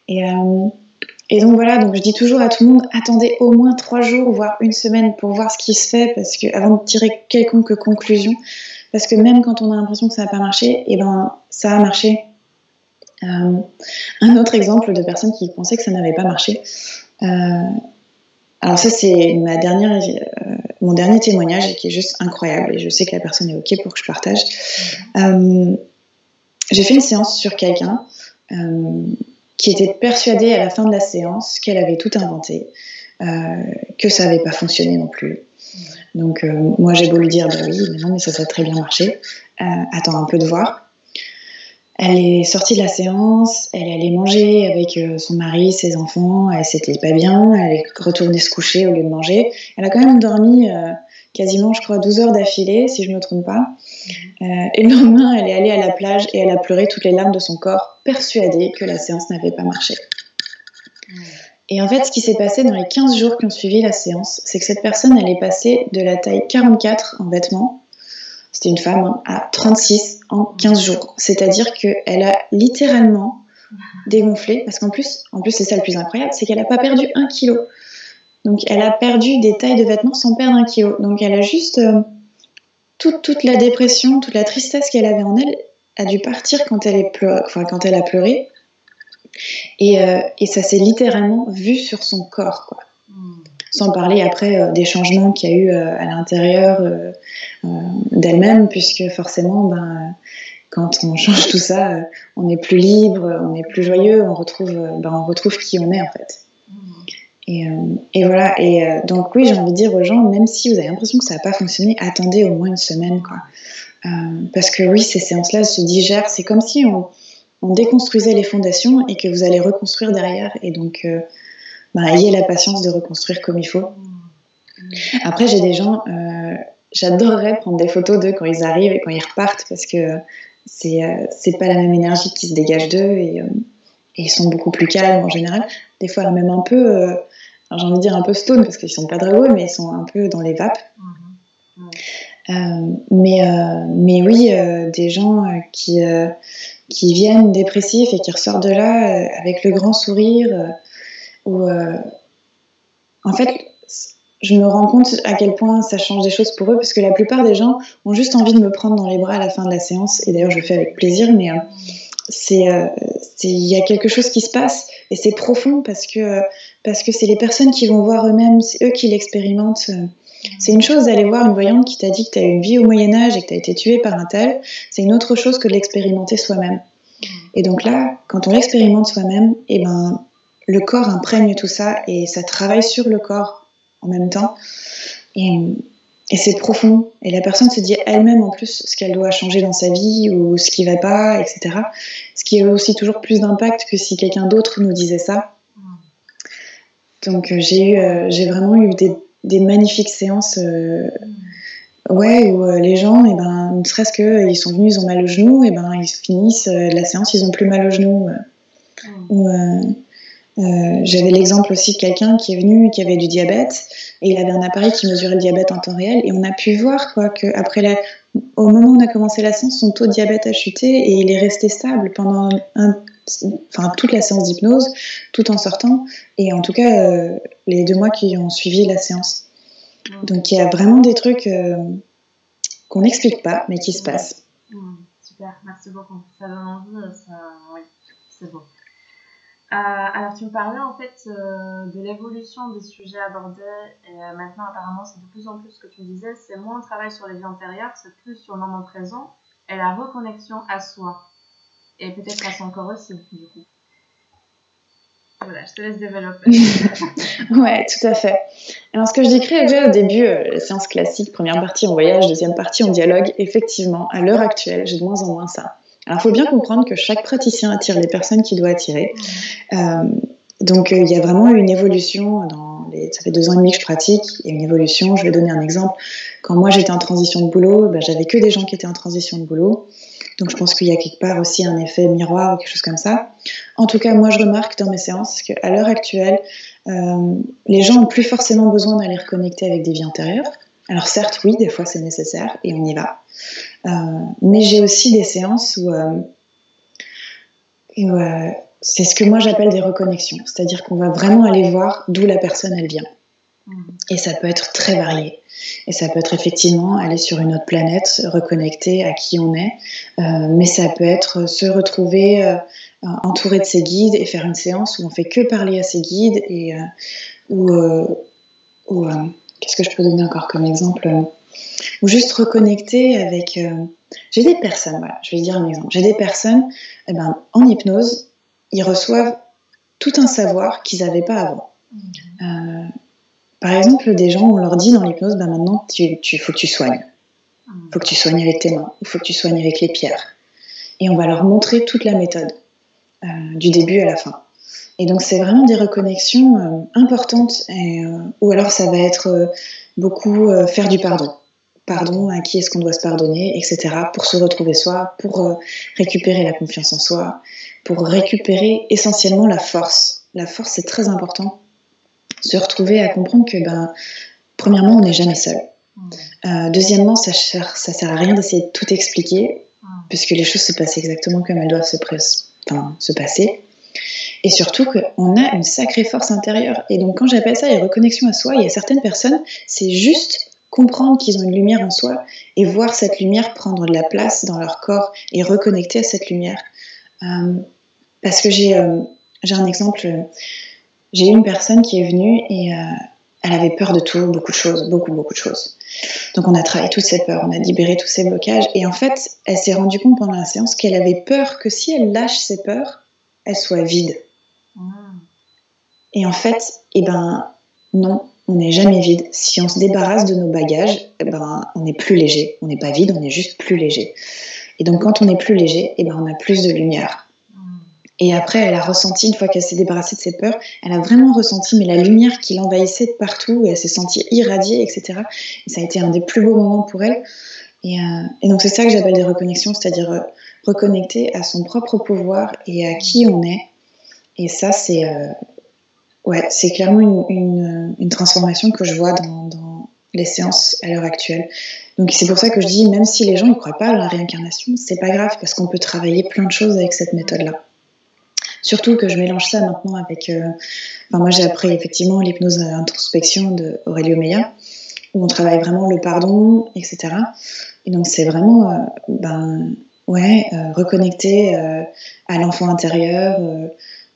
Et donc voilà, donc je dis toujours à tout le monde, attendez au moins 3 jours, voire une semaine pour voir ce qui se fait, parce que avant de tirer quelconque conclusion, parce que même quand on a l'impression que ça n'a pas marché, et ben ça a marché. Un autre exemple de personne qui pensait que ça n'avait pas marché. Alors ça c'est mon dernier témoignage et qui est juste incroyable, et je sais que la personne est ok pour que je partage. J'ai fait une séance sur quelqu'un qui était persuadée à la fin de la séance qu'elle avait tout inventé, que ça n'avait pas fonctionné non plus. Donc moi j'ai beau lui dire, bah oui, mais non, mais ça a très bien marché, attends un peu de voir. Elle est sortie de la séance, elle est allée manger avec son mari, ses enfants, elle s'était pas bien, elle est retournée se coucher au lieu de manger. Elle a quand même dormi quasiment, je crois, 12 heures d'affilée, si je ne me trompe pas. Et le lendemain, elle est allée à la plage et elle a pleuré toutes les larmes de son corps, persuadée que la séance n'avait pas marché. Et en fait, ce qui s'est passé dans les 15 jours qui ont suivi la séance, c'est que cette personne, elle est passée de la taille 44 en vêtements, c'était une femme, à 36 en 15 jours. C'est-à-dire qu'elle a littéralement dégonflé, parce qu'en plus c'est ça le plus incroyable, c'est qu'elle n'a pas perdu 1 kilo. Donc elle a perdu des tailles de vêtements sans perdre 1 kilo. Donc elle a juste... toute la dépression, toute la tristesse qu'elle avait en elle a dû partir quand elle a pleuré. Et ça s'est littéralement vu sur son corps, quoi. Sans parler après des changements qu'il y a eu à l'intérieur d'elle-même, puisque forcément, quand on change tout ça, on est plus libre, on est plus joyeux, on retrouve qui on est en fait. Et voilà, donc oui, j'ai envie de dire aux gens, même si vous avez l'impression que ça n'a pas fonctionné, attendez au moins une semaine, quoi. Parce que oui, ces séances-là se digèrent, c'est comme si on déconstruisait les fondations et que vous allez reconstruire derrière, et donc ayez la patience de reconstruire comme il faut. Après, j'ai des gens, j'adorerais prendre des photos d'eux quand ils arrivent et quand ils repartent, parce que c'est pas la même énergie qui se dégage d'eux, et ils sont beaucoup plus calmes en général. Des fois, même un peu, alors j'ai envie de dire un peu stone, parce qu'ils sont pas dragos, mais ils sont un peu dans les vapes. Mais oui, des gens qui viennent dépressifs et qui ressortent de là avec le grand sourire, en fait, je me rends compte à quel point ça change des choses pour eux, parce que la plupart des gens ont juste envie de me prendre dans les bras à la fin de la séance, et d'ailleurs je le fais avec plaisir, mais il y a quelque chose qui se passe et c'est profond parce que c'est les personnes qui vont voir eux-mêmes, c'est eux qui l'expérimentent. C'est une chose d'aller voir une voyante qui t'a dit que tu as eu une vie au Moyen-Âge et que tu as été tué par un tel, c'est une autre chose que de l'expérimenter soi-même. Et donc là, quand on l'expérimente soi-même, le corps imprègne tout ça et ça travaille sur le corps en même temps. Et c'est profond. Et la personne se dit elle-même en plus ce qu'elle doit changer dans sa vie ou ce qui ne va pas, etc. Ce qui a aussi toujours plus d'impact que si quelqu'un d'autre nous disait ça. Donc j'ai vraiment eu des magnifiques séances où les gens, ne serait-ce qu'ils sont venus, ils ont mal au genou, ils finissent la séance, ils n'ont plus mal au genou. J'avais l'exemple aussi de quelqu'un qui est venu, qui avait du diabète, et il avait un appareil qui mesurait le diabète en temps réel, et on a pu voir qu'après au moment où on a commencé la séance, son taux de diabète a chuté, et il est resté stable pendant toute la séance d'hypnose, tout en sortant, et en tout cas les 2 mois qui ont suivi la séance. Donc il y a vraiment des trucs qu'on n'explique pas, mais qui se passent. Super, merci beaucoup. Ça donne envie, oui, c'est beau. Alors tu me parlais en fait de l'évolution des sujets abordés et maintenant apparemment c'est de plus en plus ce que tu me disais, c'est moins le travail sur les vies antérieures, c'est plus sur le moment présent et la reconnexion à soi et peut-être à son corps aussi du coup. Voilà, je te laisse développer. Ouais, tout à fait. Alors ce que je décris déjà au début, la séance classique, première partie en voyage, deuxième partie en dialogue, effectivement, à l'heure actuelle, j'ai de moins en moins ça. Alors, il faut bien comprendre que chaque praticien attire les personnes qu'il doit attirer. Donc, il y a vraiment eu une évolution. Ça fait 2 ans et demi que je pratique. Il y a une évolution. Je vais donner un exemple. Quand moi, j'étais en transition de boulot, j'avais que des gens qui étaient en transition de boulot. Donc, je pense qu'il y a quelque part aussi un effet miroir ou quelque chose comme ça. En tout cas, moi, je remarque dans mes séances qu'à l'heure actuelle, les gens n'ont plus forcément besoin d'aller reconnecter avec des vies antérieures. Alors certes, oui, des fois c'est nécessaire et on y va. Mais j'ai aussi des séances où c'est ce que moi j'appelle des reconnexions. C'est-à-dire qu'on va vraiment aller voir d'où la personne elle vient. Et ça peut être très varié. Et ça peut être effectivement aller sur une autre planète, reconnecter à qui on est. Mais ça peut être se retrouver entouré de ses guides et faire une séance où on fait que parler à ses guides et qu'est-ce que je peux donner encore comme exemple? Ou juste reconnecter avec... J'ai des personnes, voilà, je vais dire un exemple. J'ai des personnes, en hypnose, ils reçoivent tout un savoir qu'ils n'avaient pas avant. Par exemple, des gens, on leur dit dans l'hypnose, maintenant, il faut que tu soignes. Il faut que tu soignes avec tes mains, il faut que tu soignes avec les pierres. Et on va leur montrer toute la méthode, du début à la fin. Et donc, c'est vraiment des reconnexions importantes. Ou alors, ça va être beaucoup faire du pardon. Pardon, à qui est-ce qu'on doit se pardonner, etc. Pour se retrouver soi, pour récupérer la confiance en soi, pour récupérer essentiellement la force. La force, c'est très important. Se retrouver à comprendre que, premièrement, on n'est jamais seul. Deuxièmement, ça sert à rien d'essayer de tout expliquer, puisque les choses se passent exactement comme elles doivent se passer. Et surtout qu'on a une sacrée force intérieure. Et donc quand j'appelle ça les reconnexions à soi, il y a certaines personnes, c'est juste comprendre qu'ils ont une lumière en soi et voir cette lumière prendre de la place dans leur corps et reconnecter à cette lumière. Parce que j'ai un exemple, j'ai eu une personne qui est venue et elle avait peur de tout, beaucoup de choses. Donc on a travaillé toutes ces peurs, on a libéré tous ces blocages et en fait, elle s'est rendue compte pendant la séance qu'elle avait peur que si elle lâche ses peurs, elle soit vide. Et en fait, non, on n'est jamais vide. Si on se débarrasse de nos bagages, on n'est plus léger. On n'est pas vide, on est juste plus léger. Et donc quand on est plus léger, on a plus de lumière. Et après, elle a ressenti, une fois qu'elle s'est débarrassée de ses peurs, elle a vraiment ressenti la lumière qui l'envahissait de partout, et elle s'est sentie irradiée, etc. Et ça a été un des plus beaux moments pour elle. Et donc c'est ça que j'appelle des reconnexions, c'est-à-dire reconnecter à son propre pouvoir et à qui on est. Et ça, c'est clairement une transformation que je vois dans les séances à l'heure actuelle. Donc c'est pour ça que je dis, même si les gens ne croient pas à la réincarnation, c'est pas grave, parce qu'on peut travailler plein de choses avec cette méthode-là. Surtout que je mélange ça maintenant avec... moi j'ai appris effectivement l'hypnose à introspection d'Aurelio Meia, où on travaille vraiment le pardon, etc. Et donc c'est vraiment reconnecter à l'enfant intérieur,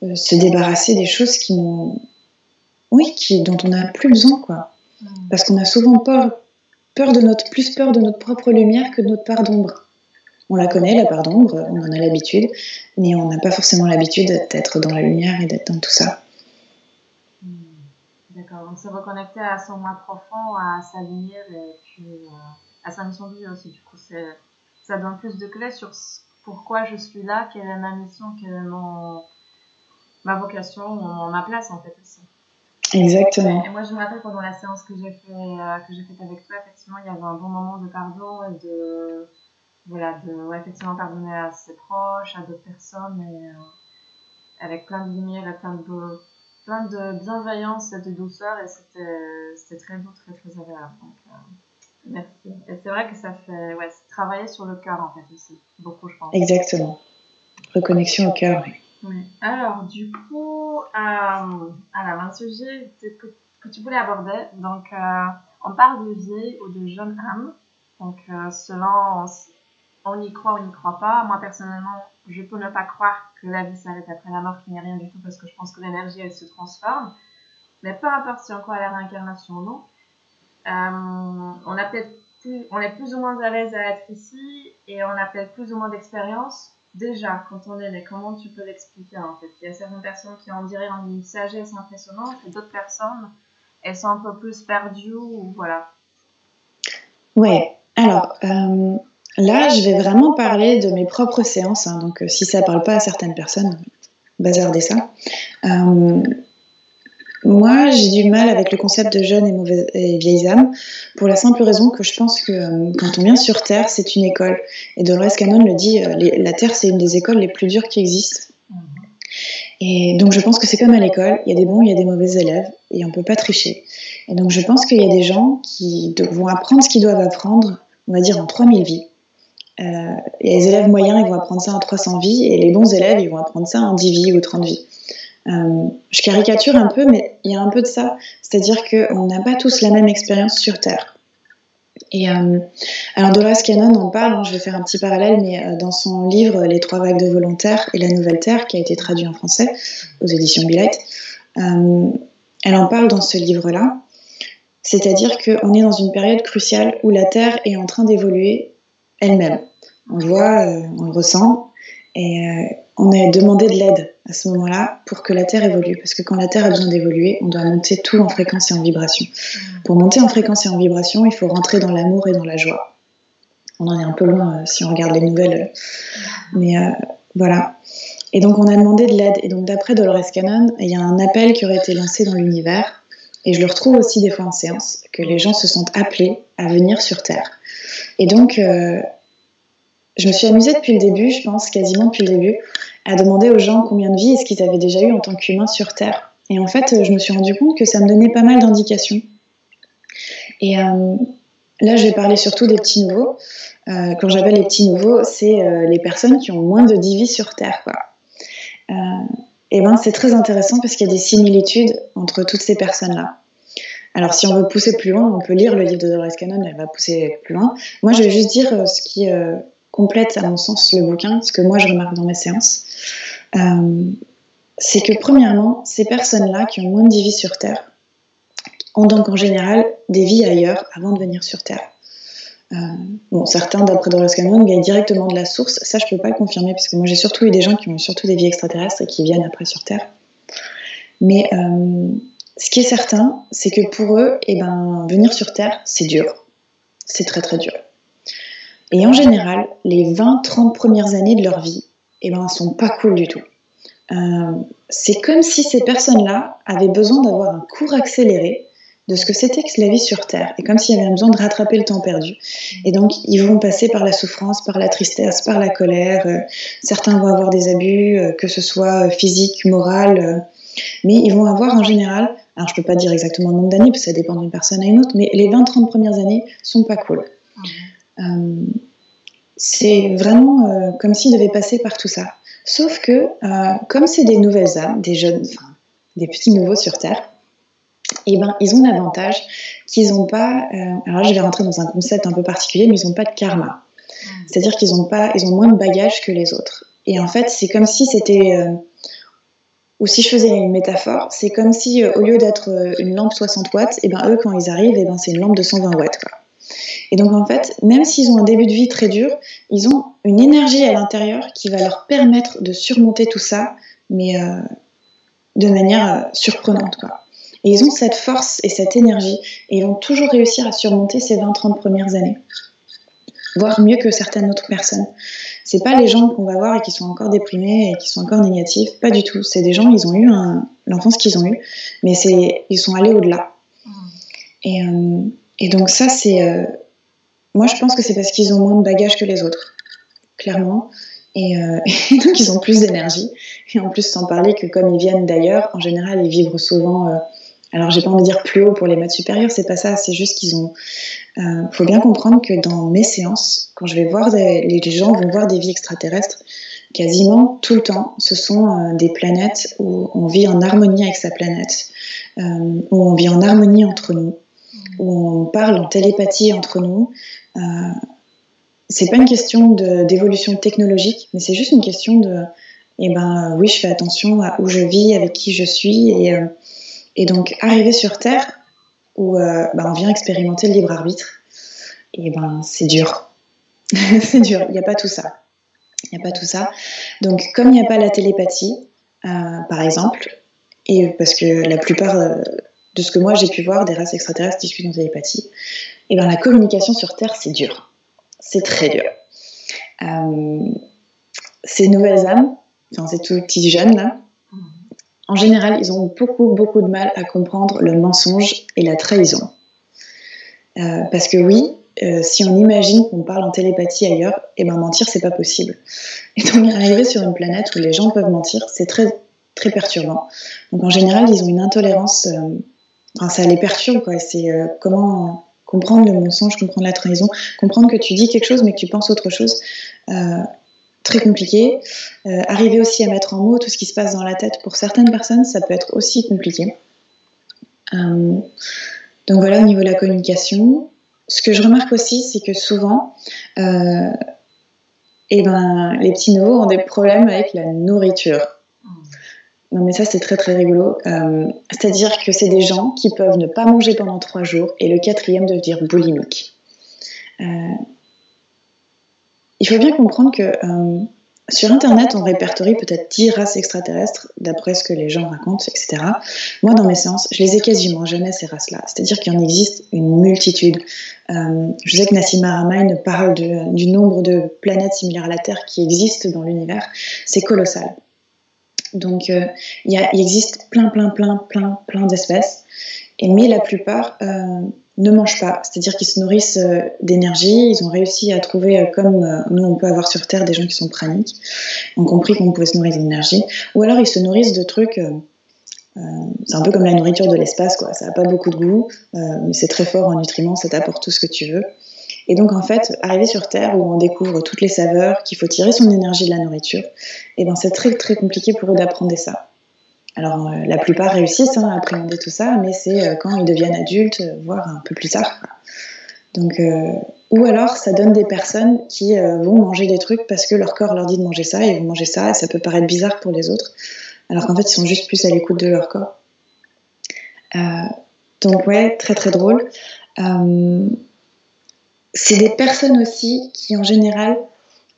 se débarrasser des choses dont on n'a plus besoin, quoi. Parce qu'on a souvent plus peur de notre propre lumière que de notre part d'ombre. On la connaît, la part d'ombre, on en a l'habitude, mais on n'a pas forcément l'habitude d'être dans la lumière et d'être dans tout ça. D'accord, donc se reconnecter à son moi profond, à sa lumière et puis à sa mission de vie aussi. Du coup, ça donne plus de clés sur pourquoi je suis là, quelle est ma mission, quelle est ma vocation, ma place en fait aussi. Exactement. Et moi, je me rappelle pendant la séance que j'ai faite avec toi, effectivement, il y avait un bon moment de pardon et effectivement pardonner à ses proches, à d'autres personnes, et avec plein de lumière et plein de bienveillance et de douceur, et c'était très doux, très très agréable. Donc, merci. Et c'est vrai que ça fait travailler sur le cœur en fait aussi, beaucoup je pense. Exactement. Reconnexion au cœur, oui. Oui. Alors, du coup, un sujet que tu voulais aborder. Donc, on parle de vieille ou de jeune âme. Donc, selon on y croit ou on n'y croit pas. Moi, personnellement, je peux ne pas croire que la vie s'arrête après la mort, qu'il n'y a rien du tout, parce que je pense que l'énergie, elle se transforme. Mais peu importe si on croit à la réincarnation ou non, on est plus ou moins à l'aise à être ici, et on a peut-être plus ou moins d'expérience. Déjà, quand on est né, comment tu peux l'expliquer en fait? Il y a certaines personnes qui en diraient une sagesse impressionnante, et d'autres personnes, elles sont un peu plus perdues, ou voilà. Ouais, alors là, je vais vraiment parler de mes propres séances, hein, donc si ça ne parle pas à certaines personnes, bazardez ça. Moi, j'ai du mal avec le concept de jeunes et vieilles âmes, pour la simple raison que je pense que quand on vient sur Terre, c'est une école. Et Dolores Cannon le dit, la Terre, c'est une des écoles les plus dures qui existent. Et donc je pense que c'est comme à l'école, il y a des bons, il y a des mauvais élèves, et on ne peut pas tricher. Et donc je pense qu'il y a des gens qui vont apprendre ce qu'ils doivent apprendre, on va dire en 3000 vies. Et les élèves moyens, ils vont apprendre ça en 300 vies, et les bons élèves, ils vont apprendre ça en 10 vies ou 30 vies. Je caricature un peu, mais il y a un peu de ça. C'est-à-dire qu'on n'a pas tous la même expérience sur Terre. Et alors Dolores Cannon en parle, hein, je vais faire un petit parallèle, mais dans son livre Les 3 vagues de volontaires et la nouvelle Terre, qui a été traduit en français aux éditions Bilight, elle en parle dans ce livre-là. C'est-à-dire qu'on est dans une période cruciale où la Terre est en train d'évoluer elle-même. On le voit, on le ressent, et on a demandé de l'aide à ce moment-là pour que la Terre évolue. Parce que quand la Terre a besoin d'évoluer, on doit monter tout en fréquence et en vibration. Pour monter en fréquence et en vibration, il faut rentrer dans l'amour et dans la joie. On en est un peu loin si on regarde les nouvelles. Mais voilà. Et donc on a demandé de l'aide. Et donc d'après Dolores Cannon, il y a un appel qui aurait été lancé dans l'univers. Et je le retrouve aussi des fois en séance, que les gens se sentent appelés à venir sur Terre. Et donc je me suis amusée depuis le début, je pense, quasiment depuis le début, à demander aux gens combien de vies est-ce qu'ils avaient déjà eu en tant qu'humains sur Terre. Et en fait, je me suis rendu compte que ça me donnait pas mal d'indications. Et là, je vais parler surtout des petits nouveaux. Quand j'appelle les petits nouveaux, c'est les personnes qui ont moins de 10 vies sur Terre, quoi. Et ben, c'est très intéressant parce qu'il y a des similitudes entre toutes ces personnes-là. Alors, si on veut pousser plus loin, on peut lire le livre de Dolores Cannon, elle va pousser plus loin. Moi, je vais juste dire ce qui complète, à mon sens, le bouquin, ce que moi, je remarque dans mes séances. C'est que, premièrement, ces personnes-là qui ont moins de 10 vies sur Terre ont donc, en général, des vies ailleurs avant de venir sur Terre. Bon, certains, d'après Dolores Cannon, gagnent directement de la source. Ça, je peux pas le confirmer, parce que moi, j'ai surtout eu des gens qui ont surtout des vies extraterrestres et qui viennent après sur Terre. Mais ce qui est certain, c'est que pour eux, venir sur Terre, c'est dur. C'est très, très dur. Et en général, les 20-30 premières années de leur vie, sont pas cool du tout. C'est comme si ces personnes-là avaient besoin d'avoir un cours accéléré de ce que c'était que la vie sur Terre, et comme s'il y avait besoin de rattraper le temps perdu. Et donc, ils vont passer par la souffrance, par la tristesse, par la colère. Certains vont avoir des abus, que ce soit physique, moral, mais ils vont avoir en général, alors je peux pas dire exactement le nombre d'années, parce que ça dépend d'une personne à une autre, mais les 20-30 premières années sont pas cool. C'est vraiment comme s'ils devaient passer par tout ça. Sauf que, comme c'est des nouvelles âmes, des jeunes, des petits nouveaux sur Terre, ils ont l'avantage qu'ils n'ont pas, alors là je vais rentrer dans un concept un peu particulier, mais ils n'ont pas de karma. C'est-à-dire qu'ils ont moins de bagages que les autres. Et en fait, c'est comme si c'était... ou si je faisais une métaphore, c'est comme si au lieu d'être une lampe 60 watts, et ben eux, quand ils arrivent, et ben c'est une lampe de 120 watts, quoi. Et donc en fait, même s'ils ont un début de vie très dur, ils ont une énergie à l'intérieur qui va leur permettre de surmonter tout ça, mais de manière surprenante, quoi. Et ils ont cette force et cette énergie, et ils vont toujours réussir à surmonter ces 20-30 premières années, voire mieux que certaines autres personnes. C'est pas les gens qu'on va voir et qui sont encore déprimés et qui sont encore négatifs, pas du tout. C'est des gens, ils ont eu l'enfance qu'ils ont eue, mais ils sont allés au-delà. Et donc ça, c'est... moi, je pense que c'est parce qu'ils ont moins de bagages que les autres, clairement. Et donc, ils ont plus d'énergie. Et en plus, sans parler que comme ils viennent d'ailleurs, en général, ils vibrent souvent... alors, j'ai pas envie de dire plus haut pour les maîtres supérieurs, c'est pas ça. C'est juste qu'ils ont... faut bien comprendre que dans mes séances, quand je vais voir les gens vont voir des vies extraterrestres, quasiment tout le temps, ce sont des planètes où on vit en harmonie avec sa planète, où on vit en harmonie entre nous, où on parle en télépathie entre nous. C'est pas une question d'évolution technologique, mais c'est juste une question de, oui, je fais attention à où je vis, avec qui je suis, et donc arriver sur Terre où on vient expérimenter le libre arbitre, et c'est dur. C'est dur, il n'y a pas tout ça. Il n'y a pas tout ça. Donc comme il n'y a pas la télépathie, par exemple, et parce que la plupart de ce que moi j'ai pu voir des races extraterrestres discutent en télépathie, et la communication sur Terre, c'est dur. C'est très dur. Ces nouvelles âmes, ces tout petits jeunes là, en général, ils ont beaucoup, beaucoup de mal à comprendre le mensonge et la trahison. Parce que oui, si on imagine qu'on parle en télépathie ailleurs, mentir, c'est pas possible. Et donc, arriver sur une planète où les gens peuvent mentir, c'est très, très perturbant. Donc, en général, ils ont une intolérance... ça les perturbe, quoi. C'est comment comprendre le mensonge, comprendre la trahison, comprendre que tu dis quelque chose, mais que tu penses autre chose. Très compliqué. Arriver aussi à mettre en mots tout ce qui se passe dans la tête, pour certaines personnes, ça peut être aussi compliqué. Donc voilà, au niveau de la communication. Ce que je remarque aussi, c'est que souvent, les petits nouveaux ont des problèmes avec la nourriture. Non mais ça c'est très très rigolo. C'est-à-dire que c'est des gens qui peuvent ne pas manger pendant 3 jours et le 4e devenir boulimique. Il faut bien comprendre que sur Internet, on répertorie peut-être 10 races extraterrestres, d'après ce que les gens racontent, etc. Moi, dans mes séances, je les ai quasiment jamais, ces races-là. C'est-à-dire qu'il y en existe une multitude. Je sais que Nassim Haramein parle du nombre de planètes similaires à la Terre qui existent dans l'univers. C'est colossal. Donc, il existe plein d'espèces. Mais la plupart ne mangent pas, c'est-à-dire qu'ils se nourrissent d'énergie. Ils ont réussi à trouver, comme nous on peut avoir sur Terre des gens qui sont praniques, ont compris qu'on pouvait se nourrir d'énergie, ou alors ils se nourrissent de trucs, c'est un peu comme la nourriture de l'espace, quoi. Ça n'a pas beaucoup de goût, mais c'est très fort en nutriments, ça t'apporte tout ce que tu veux. Et donc en fait, arriver sur Terre où on découvre toutes les saveurs, qu'il faut tirer son énergie de la nourriture, c'est très très compliqué pour eux d'apprendre ça. Alors, la plupart réussissent à appréhender tout ça, mais c'est quand ils deviennent adultes, voire un peu plus tard. Donc, ou alors, ça donne des personnes qui vont manger des trucs parce que leur corps leur dit de manger ça, et ils vont manger ça, et ça peut paraître bizarre pour les autres, alors qu'en fait, ils sont juste plus à l'écoute de leur corps. Donc, ouais, très très drôle. C'est des personnes aussi qui, en général,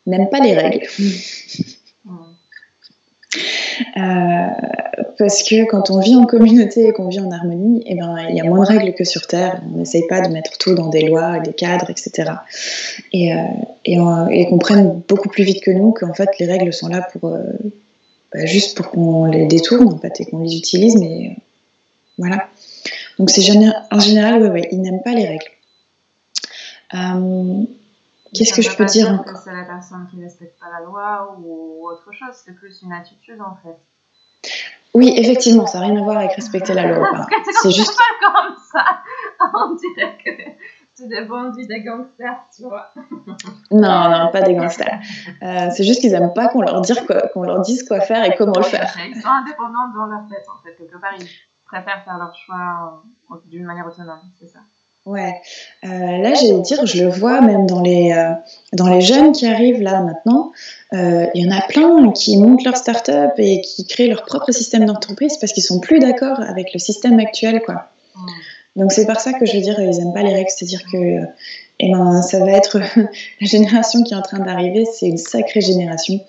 n'aiment pas les règles. Parce que quand on vit en communauté et qu'on vit en harmonie, il y a moins de règles que sur Terre. On n'essaye pas de mettre tout dans des lois, des cadres, etc. Et comprennent beaucoup plus vite que nous qu'en fait les règles sont là pour juste pour qu'on les détourne en fait, et qu'on les utilise, mais voilà. Donc c'est en général, ouais, ils n'aiment pas les règles. Qu'est-ce que je peux dire encore ? C'est la personne qui ne respecte pas la loi ou autre chose, c'est plus une attitude en fait. Oui, effectivement, ça n'a rien à voir avec respecter la loi. Parce que c'est juste pas comme ça. On dirait que c'est des bandits, des gangsters, tu vois. Non, pas des gangsters. C'est juste qu'ils n'aiment pas qu'on leur dise quoi faire et comment le faire. Ils sont indépendants dans leur tête, en fait. Quelque part, ils préfèrent faire leur choix d'une manière autonome, c'est ça. Ouais, là j'allais dire, je le vois même dans les jeunes qui arrivent là maintenant, il y en a plein qui montent leur start-up et qui créent leur propre système d'entreprise parce qu'ils sont plus d'accord avec le système actuel, quoi. Donc c'est par ça que je veux dire, ils aiment pas les règles, c'est-à-dire que eh ben, ça va être la génération qui est en train d'arriver, c'est une sacrée génération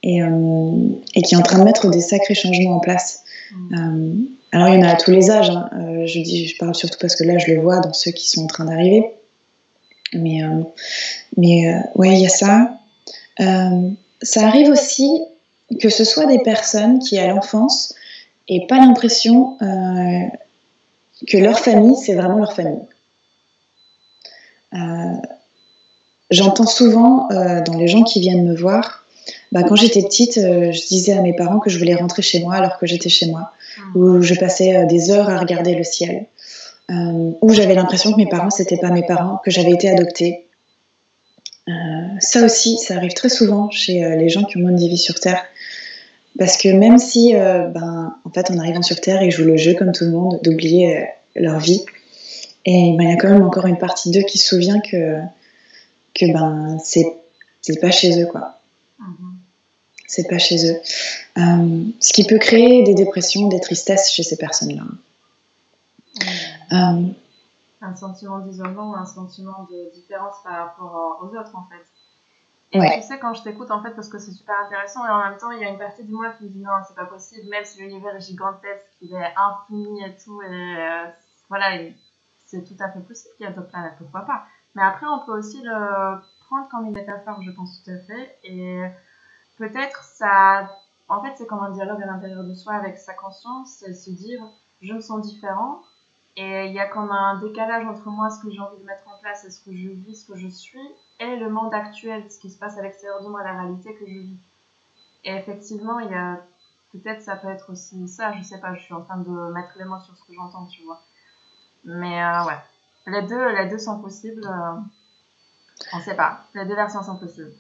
et qui est en train de mettre des sacrés changements en place. Alors il y en a à tous les âges, hein. Je parle surtout parce que là je le vois dans ceux qui sont en train d'arriver. Mais ouais, il y a ça. Ça arrive aussi que ce soit des personnes qui à l'enfance n'aient pas l'impression que leur famille c'est vraiment leur famille. J'entends souvent dans les gens qui viennent me voir, quand j'étais petite, je disais à mes parents que je voulais rentrer chez moi alors que j'étais chez moi, où je passais des heures à regarder le ciel, où j'avais l'impression que mes parents c'était pas mes parents, que j'avais été adoptée. Ça aussi, ça arrive très souvent chez les gens qui ont moins de vie sur Terre, parce que même si, en fait, en arrivant sur Terre, ils jouent le jeu comme tout le monde d'oublier leur vie, et il y a quand même encore une partie d'eux qui se souvient que c'est pas chez eux, quoi. C'est pas chez eux. Ce qui peut créer des dépressions, des tristesses chez ces personnes-là. Un sentiment d'isolement ou un sentiment de différence par rapport aux autres, en fait. Et tu sais, quand je t'écoute, en fait, parce que c'est super intéressant, et en même temps, il y a une partie de moi qui me dit non, c'est pas possible, même si l'univers est gigantesque, il est infini et tout, et voilà, c'est tout à fait possible qu'il y ait d'autres planètes, pourquoi pas. Mais après, on peut aussi le prendre comme une métaphore, je pense tout à fait, et peut-être ça, en fait, c'est comme un dialogue à l'intérieur de soi avec sa conscience, c'est se dire, je me sens différent, et il y a comme un décalage entre moi, ce que j'ai envie de mettre en place, et ce que je vis, ce que je suis, et le monde actuel, ce qui se passe à l'extérieur de moi, la réalité que je vis. Et effectivement, il y a peut-être ça peut être aussi ça, je sais pas, je suis en train de mettre les mots sur ce que j'entends, tu vois. Mais ouais, les deux sont possibles. On sait pas, les deux versions sont possibles.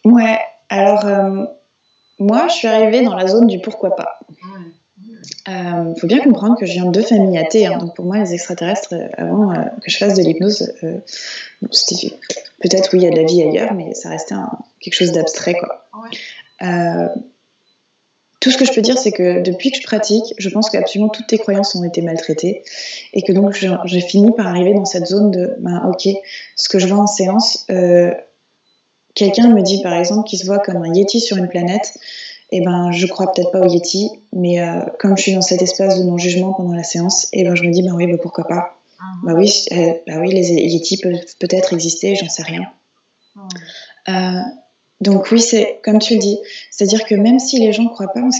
Ouais, alors moi, je suis arrivée dans la zone du pourquoi pas. Faut bien comprendre que je viens de deux familles athées, hein, donc pour moi les extraterrestres, avant que je fasse de l'hypnose, c'était peut-être oui il y a de la vie ailleurs, mais ça restait quelque chose d'abstrait, quoi. Tout ce que je peux dire, c'est que depuis que je pratique, je pense qu'absolument toutes tes croyances ont été maltraitées et que donc j'ai fini par arriver dans cette zone de ok, ce que je vois en séance, quelqu'un me dit par exemple qu'il se voit comme un yéti sur une planète. Et je crois peut-être pas au Yeti, mais comme je suis dans cet espace de non-jugement pendant la séance, et je me dis oui, pourquoi pas. Oui, les Yétis peuvent peut-être exister, j'en sais rien. Donc oui, c'est comme tu le dis, c'est-à-dire que même si les gens croient pas en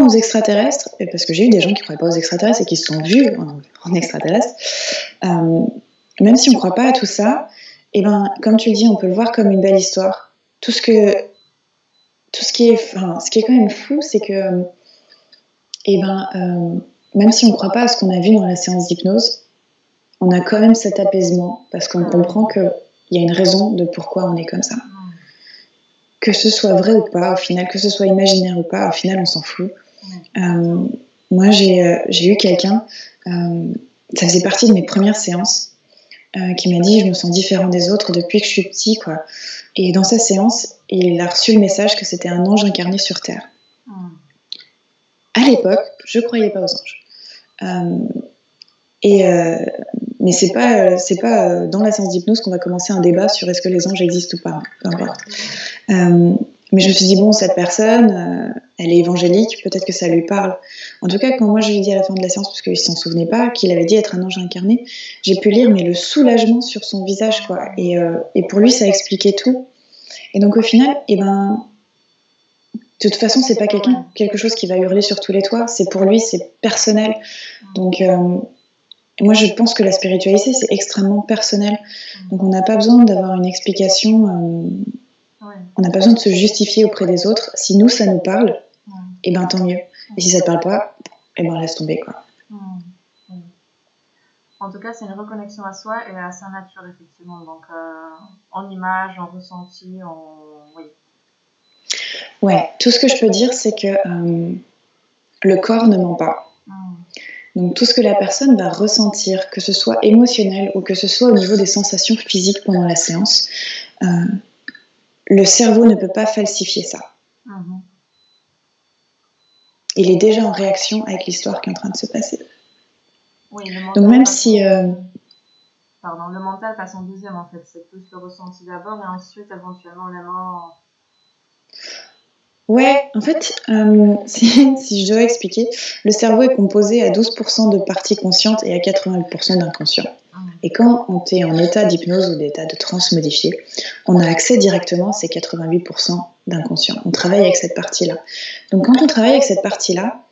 aux extraterrestres, parce que j'ai eu des gens qui croient pas aux extraterrestres et qui se sont vus en extraterrestres, même si on croit pas à tout ça, comme tu le dis, on peut le voir comme une belle histoire. Ce qui est quand même fou, c'est que, même si on ne croit pas à ce qu'on a vu dans la séance d'hypnose, on a quand même cet apaisement parce qu'on comprend qu'il y a une raison de pourquoi on est comme ça. Que ce soit vrai ou pas, au final, que ce soit imaginaire ou pas, au final, on s'en fout. Moi, j'ai eu quelqu'un, ça faisait partie de mes premières séances, qui m'a dit « je me sens différent des autres depuis que je suis petit ». Et dans sa séance, il a reçu le message que c'était un ange incarné sur Terre. À l'époque, je ne croyais pas aux anges. Mais c'est pas dans la séance d'hypnose qu'on va commencer un débat sur est-ce que les anges existent ou pas. Peu importe. Mais je me suis dit, bon, cette personne, elle est évangélique, peut-être que ça lui parle. En tout cas, quand moi je lui ai dit à la fin de la séance, parce qu'il ne s'en souvenait pas, qu'il avait dit être un ange incarné, j'ai pu lire le soulagement sur son visage, quoi. Et pour lui, ça expliquait tout. Et donc au final, de toute façon, c'est pas quelque chose qui va hurler sur tous les toits. C'est pour lui, c'est personnel. Donc moi, je pense que la spiritualité, c'est extrêmement personnel. Donc on n'a pas besoin d'avoir une explication. On n'a pas besoin de se justifier auprès des autres. Si nous, ça nous parle, tant mieux. Et si ça te parle pas, laisse tomber, quoi. En tout cas, c'est une reconnexion à soi et à sa nature, effectivement. Donc, en image, en ressenti, oui. Ouais, tout ce que je peux dire, c'est que le corps ne ment pas. Donc tout ce que la personne va ressentir, que ce soit émotionnel ou que ce soit au niveau des sensations physiques pendant la séance, le cerveau ne peut pas falsifier ça. Il est déjà en réaction avec l'histoire qui est en train de se passer. Oui, le mental. Donc même si... Pardon, le mental passe en deuxième en fait, c'est plus le ressenti d'abord et ensuite éventuellement la mort. Ouais, en fait, si je dois expliquer, le cerveau est composé à 12% de parties conscientes et à 88% d'inconscient. Et quand on est en état d'hypnose ou d'état de transe modifié, on a accès directement à ces 88% d'inconscient. On travaille avec cette partie-là. Donc quand on travaille avec cette partie-là,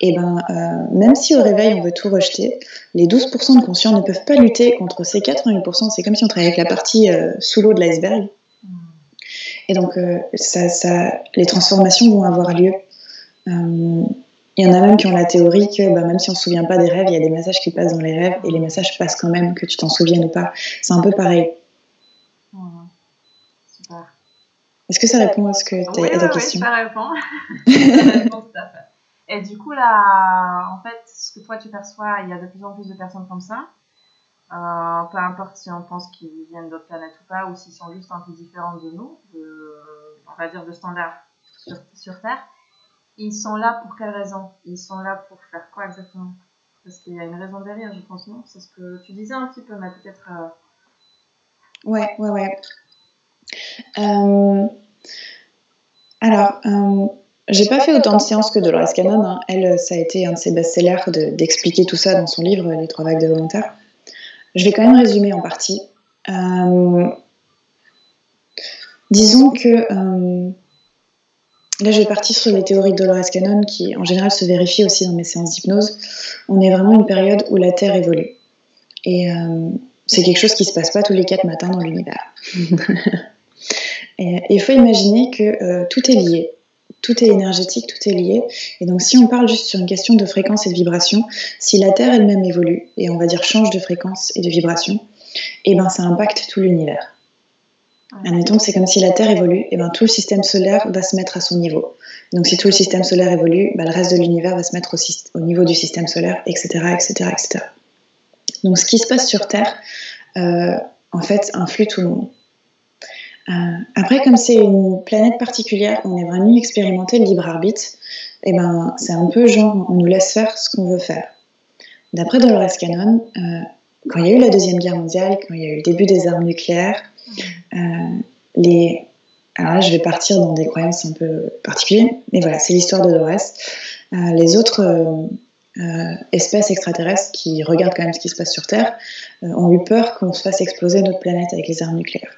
même si au réveil on veut tout rejeter, les 12% de conscient ne peuvent pas lutter contre ces 88%. C'est comme si on travaillait avec la partie sous l'eau de l'iceberg. Et donc, les transformations vont avoir lieu. Il y en a même qui ont la théorie que même si on ne se souvient pas des rêves, il y a des messages qui passent dans les rêves et les messages passent quand même, que tu t'en souviennes ou pas. C'est un peu pareil. Super. Est-ce que ça répond à ta question? Oui, ça répond. Ça répond tout à fait. Et du coup, là, en fait, ce que toi tu perçois, il y a de plus en plus de personnes comme ça. Peu importe si on pense qu'ils viennent d'autres planètes ou pas, ou s'ils sont juste un peu différents de nous, on va dire de standard sur Terre. Ils sont là pour quelle raison? Ils sont là pour faire quoi exactement? Parce qu'il y a une raison derrière, je pense, non? C'est ce que tu disais un petit peu, mais peut-être... Ouais. Alors, j'ai pas fait autant de séances que Dolores Cannon. Hein. Elle, ça a été un de ses best-sellers d'expliquer tout ça dans son livre, Les 3 vagues de volontaires. Je vais quand même résumer en partie. Disons que là, je vais partir sur les théories de Dolores Cannon qui, en général, se vérifient aussi dans mes séances d'hypnose. On est vraiment une période où la Terre évolue. Et c'est quelque chose qui ne se passe pas tous les 4 matins dans l'univers. Et il faut imaginer que tout est lié. Tout est énergétique, tout est lié. Et donc, si on parle juste sur une question de fréquence et de vibration, si la Terre elle-même évolue, et on va dire change de fréquence et de vibration, ça impacte tout l'univers. Admettons que c'est comme si la Terre évolue, tout le système solaire va se mettre à son niveau. Donc, si tout le système solaire évolue, le reste de l'univers va se mettre au niveau du système solaire, etc., etc., etc. Donc, ce qui se passe sur Terre, en fait, influe tout le monde. Après, comme c'est une planète particulière, on est vraiment expérimenté le libre arbitre, c'est un peu genre, on nous laisse faire ce qu'on veut faire. D'après Dolores Cannon, quand il y a eu la Deuxième Guerre mondiale, quand il y a eu le début des armes nucléaires, alors là, je vais partir dans des croyances un peu particulières, mais voilà, c'est l'histoire de Dolores. Les autres espèces extraterrestres qui regardent quand même ce qui se passe sur Terre ont eu peur qu'on se fasse exploser notre planète avec les armes nucléaires.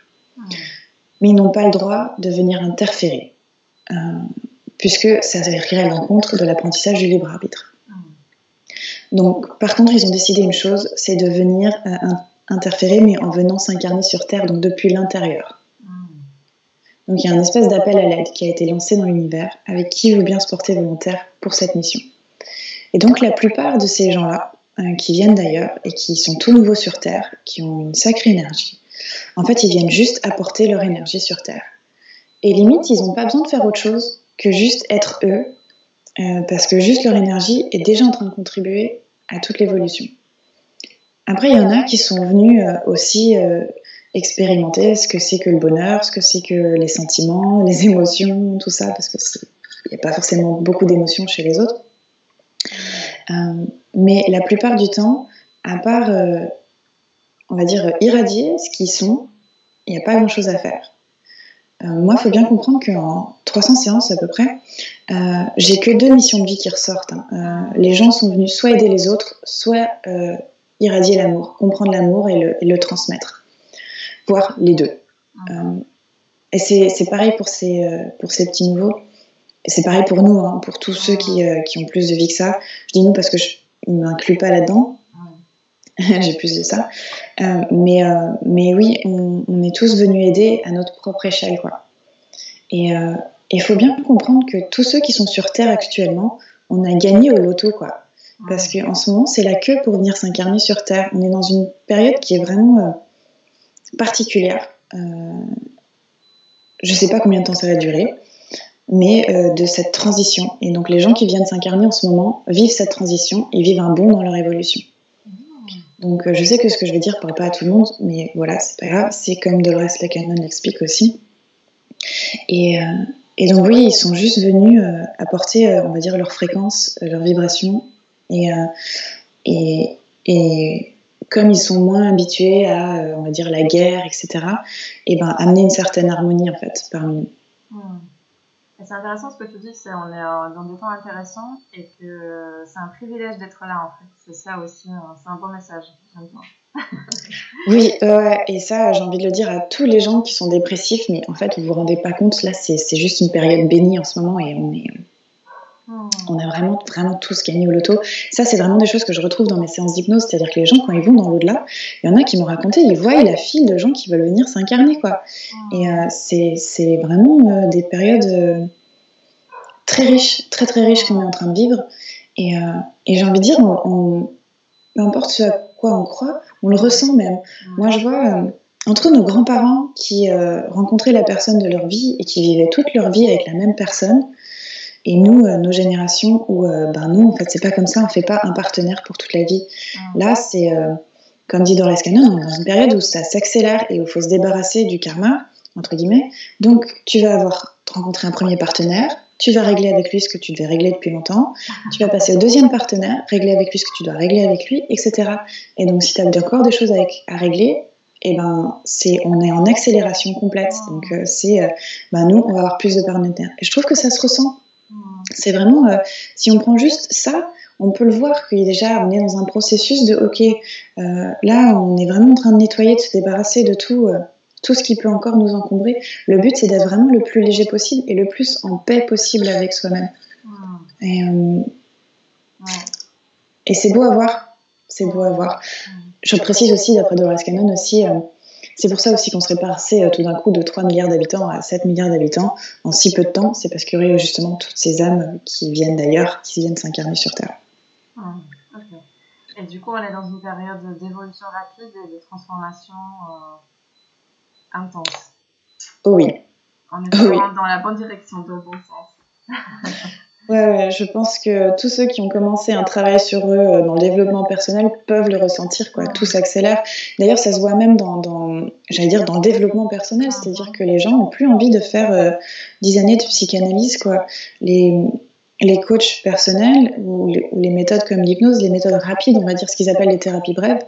Mais ils n'ont pas le droit de venir interférer, puisque ça irait à l'encontre de l'apprentissage du libre arbitre. Donc, par contre, ils ont décidé une chose, c'est de venir interférer, mais en venant s'incarner sur Terre, donc depuis l'intérieur. Donc, il y a une espèce d'appel à l'aide qui a été lancé dans l'univers, avec qui veut bien se porter volontaire pour cette mission. Et donc, la plupart de ces gens-là, qui viennent d'ailleurs, et qui sont tout nouveaux sur Terre, qui ont une sacrée énergie, en fait, ils viennent juste apporter leur énergie sur Terre. Et limite, ils n'ont pas besoin de faire autre chose que juste être eux, parce que juste leur énergie est déjà en train de contribuer à toute l'évolution. Après, il y en a qui sont venus aussi expérimenter ce que c'est que le bonheur, ce que c'est que les sentiments, les émotions, tout ça, parce qu'il n'y a pas forcément beaucoup d'émotions chez les autres. Mais la plupart du temps, à part... on va dire, irradier ce qu'ils sont, il n'y a pas grand-chose à faire. Moi, il faut bien comprendre qu'en 300 séances à peu près, j'ai que 2 missions de vie qui ressortent. Les gens sont venus soit aider les autres, soit irradier l'amour, comprendre l'amour et le transmettre. Voire les deux. Et c'est pareil pour ces petits nouveaux. Et c'est pareil pour nous, pour tous ceux qui ont plus de vie que ça. Je dis nous parce que je ne m'inclus pas là-dedans. J'ai plus de ça. Mais oui, on est tous venus aider à notre propre échelle, quoi. Et il faut bien comprendre que tous ceux qui sont sur Terre actuellement, on a gagné au loto, quoi. Parce qu'en ce moment, c'est la queue pour venir s'incarner sur Terre. On est dans une période qui est vraiment particulière. Je sais pas combien de temps ça va durer. mais de cette transition. Et donc les gens qui viennent s'incarner en ce moment vivent cette transition et vivent un bond dans leur évolution. Donc je sais que ce que je vais dire ne parle pas à tout le monde, mais voilà, c'est pas grave, c'est comme Dolores Cannon l'explique aussi. Et donc oui, ils sont juste venus apporter, on va dire, leur fréquence, leur vibration, et comme ils sont moins habitués à, on va dire, la guerre, etc., et ben amener une certaine harmonie en fait parmi nous. Et c'est intéressant ce que tu dis, c'est on est dans des temps intéressants et que c'est un privilège d'être là en fait. C'est ça aussi, c'est un bon message. J'aime bien. Oui, et ça, j'ai envie de le dire à tous les gens qui sont dépressifs, mais en fait, vous vous rendez pas compte, là, c'est juste une période bénie en ce moment et on a vraiment, vraiment tous gagné au loto. Ça, c'est vraiment des choses que je retrouve dans mes séances d'hypnose, c'est-à-dire que les gens, quand ils vont dans l'au-delà, il y en a qui m'ont raconté, ils voient la file de gens qui veulent venir s'incarner, quoi. Et c'est vraiment des périodes très riches, très très riches qu'on est en train de vivre. Et j'ai envie de dire, peu importe ce à quoi on croit, on le ressent même. Moi, je vois entre nos grands-parents qui rencontraient la personne de leur vie et qui vivaient toute leur vie avec la même personne, et nous, nos générations où, nous, en fait, c'est pas comme ça, on fait pas un partenaire pour toute la vie. Là, c'est, comme dit Dolores Cannon, on est dans une période où ça s'accélère et où il faut se débarrasser du karma, entre guillemets. Donc, tu vas rencontrer un premier partenaire, tu vas régler avec lui ce que tu devais régler depuis longtemps, tu vas passer au deuxième partenaire, régler avec lui ce que tu dois régler avec lui, etc. Et donc, si tu as encore des choses à régler, on est en accélération complète. Donc, nous, on va avoir plus de partenaires. Et je trouve que ça se ressent. C'est vraiment, si on prend juste ça, on peut le voir qu'il y a déjà, on est dans un processus de ok, là on est vraiment en train de nettoyer, de se débarrasser de tout ce qui peut encore nous encombrer. Le but c'est d'être vraiment le plus léger possible et le plus en paix possible avec soi-même. Et c'est beau à voir, c'est beau à voir. Je précise aussi, d'après Dolores Cannon aussi, c'est pour ça aussi qu'on serait passé tout d'un coup de 3 milliards d'habitants à 7 milliards d'habitants en si peu de temps. C'est parce qu'il y aurait justement toutes ces âmes qui viennent d'ailleurs, qui viennent s'incarner sur Terre. Okay. Et du coup, on est dans une période d'évolution rapide et de transformation intense. Oh oui. On est vraiment dans la bonne direction, dans le bon sens. Ouais, je pense que tous ceux qui ont commencé un travail sur eux dans le développement personnel peuvent le ressentir, quoi. Tout s'accélère. D'ailleurs, ça se voit même dans le développement personnel, c'est-à-dire que les gens n'ont plus envie de faire 10 années de psychanalyse, quoi. Les coachs personnels ou les méthodes comme l'hypnose, les méthodes rapides, on va dire ce qu'ils appellent les thérapies brèves,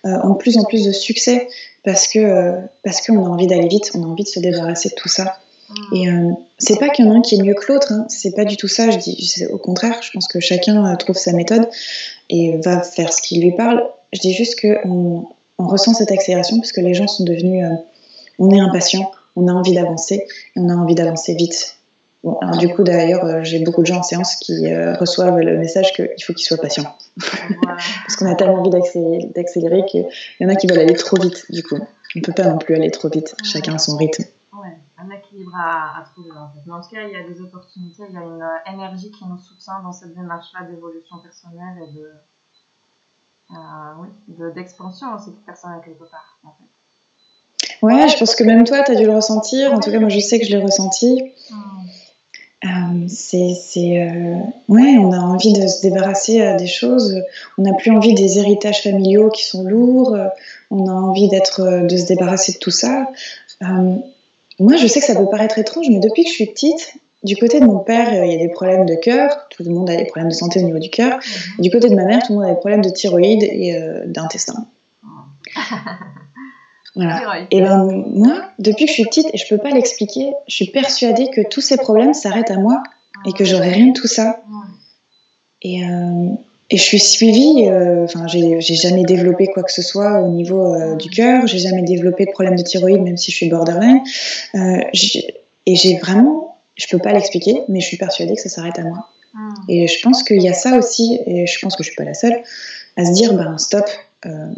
ont de plus en plus de succès parce qu'on a envie d'aller vite, on a envie de se débarrasser de tout ça. Et c'est pas qu'il y en a un qui est mieux que l'autre, hein. C'est pas du tout ça, au contraire, je pense que chacun trouve sa méthode et va faire ce qui lui parle. Je dis juste qu'on ressent cette accélération parce que les gens sont devenus, on est impatients, on a envie d'avancer et on a envie d'avancer vite. Bon, alors du coup d'ailleurs j'ai beaucoup de gens en séance qui reçoivent le message qu'il faut qu'ils soient patients. Parce qu'on a tellement envie d'accélérer qu'il y en a qui veulent aller trop vite du coup. On peut pas non plus aller trop vite, chacun a son rythme. Un équilibre à trouver en fait. Mais en tout cas, il y a des opportunités, il y a une énergie qui nous soutient dans cette démarche-là d'évolution personnelle et d'expansion aussi personnelle quelque part en fait. Ouais, je pense que même toi, tu as dû le ressentir. En tout cas, moi, je sais que je l'ai ressenti. On a envie de se débarrasser des choses. On n'a plus envie des héritages familiaux qui sont lourds. On a envie de se débarrasser de tout ça. Moi, je sais que ça peut paraître étrange, mais depuis que je suis petite, du côté de mon père, il y a des problèmes de cœur. Tout le monde a des problèmes de santé au niveau du cœur. Et du côté de ma mère, tout le monde a des problèmes de thyroïde et d'intestin. Voilà. Et moi, depuis que je suis petite, et je peux pas l'expliquer, je suis persuadée que tous ces problèmes s'arrêtent à moi et que j'aurai rien de tout ça. Et je suis suivie. J'ai jamais développé quoi que ce soit au niveau du cœur. J'ai jamais développé de problème de thyroïde, même si je suis borderline. Et j'ai vraiment, je peux pas l'expliquer, mais je suis persuadée que ça s'arrête à moi. Et je pense qu'il y a ça aussi, et je pense que je suis pas la seule à se dire, stop.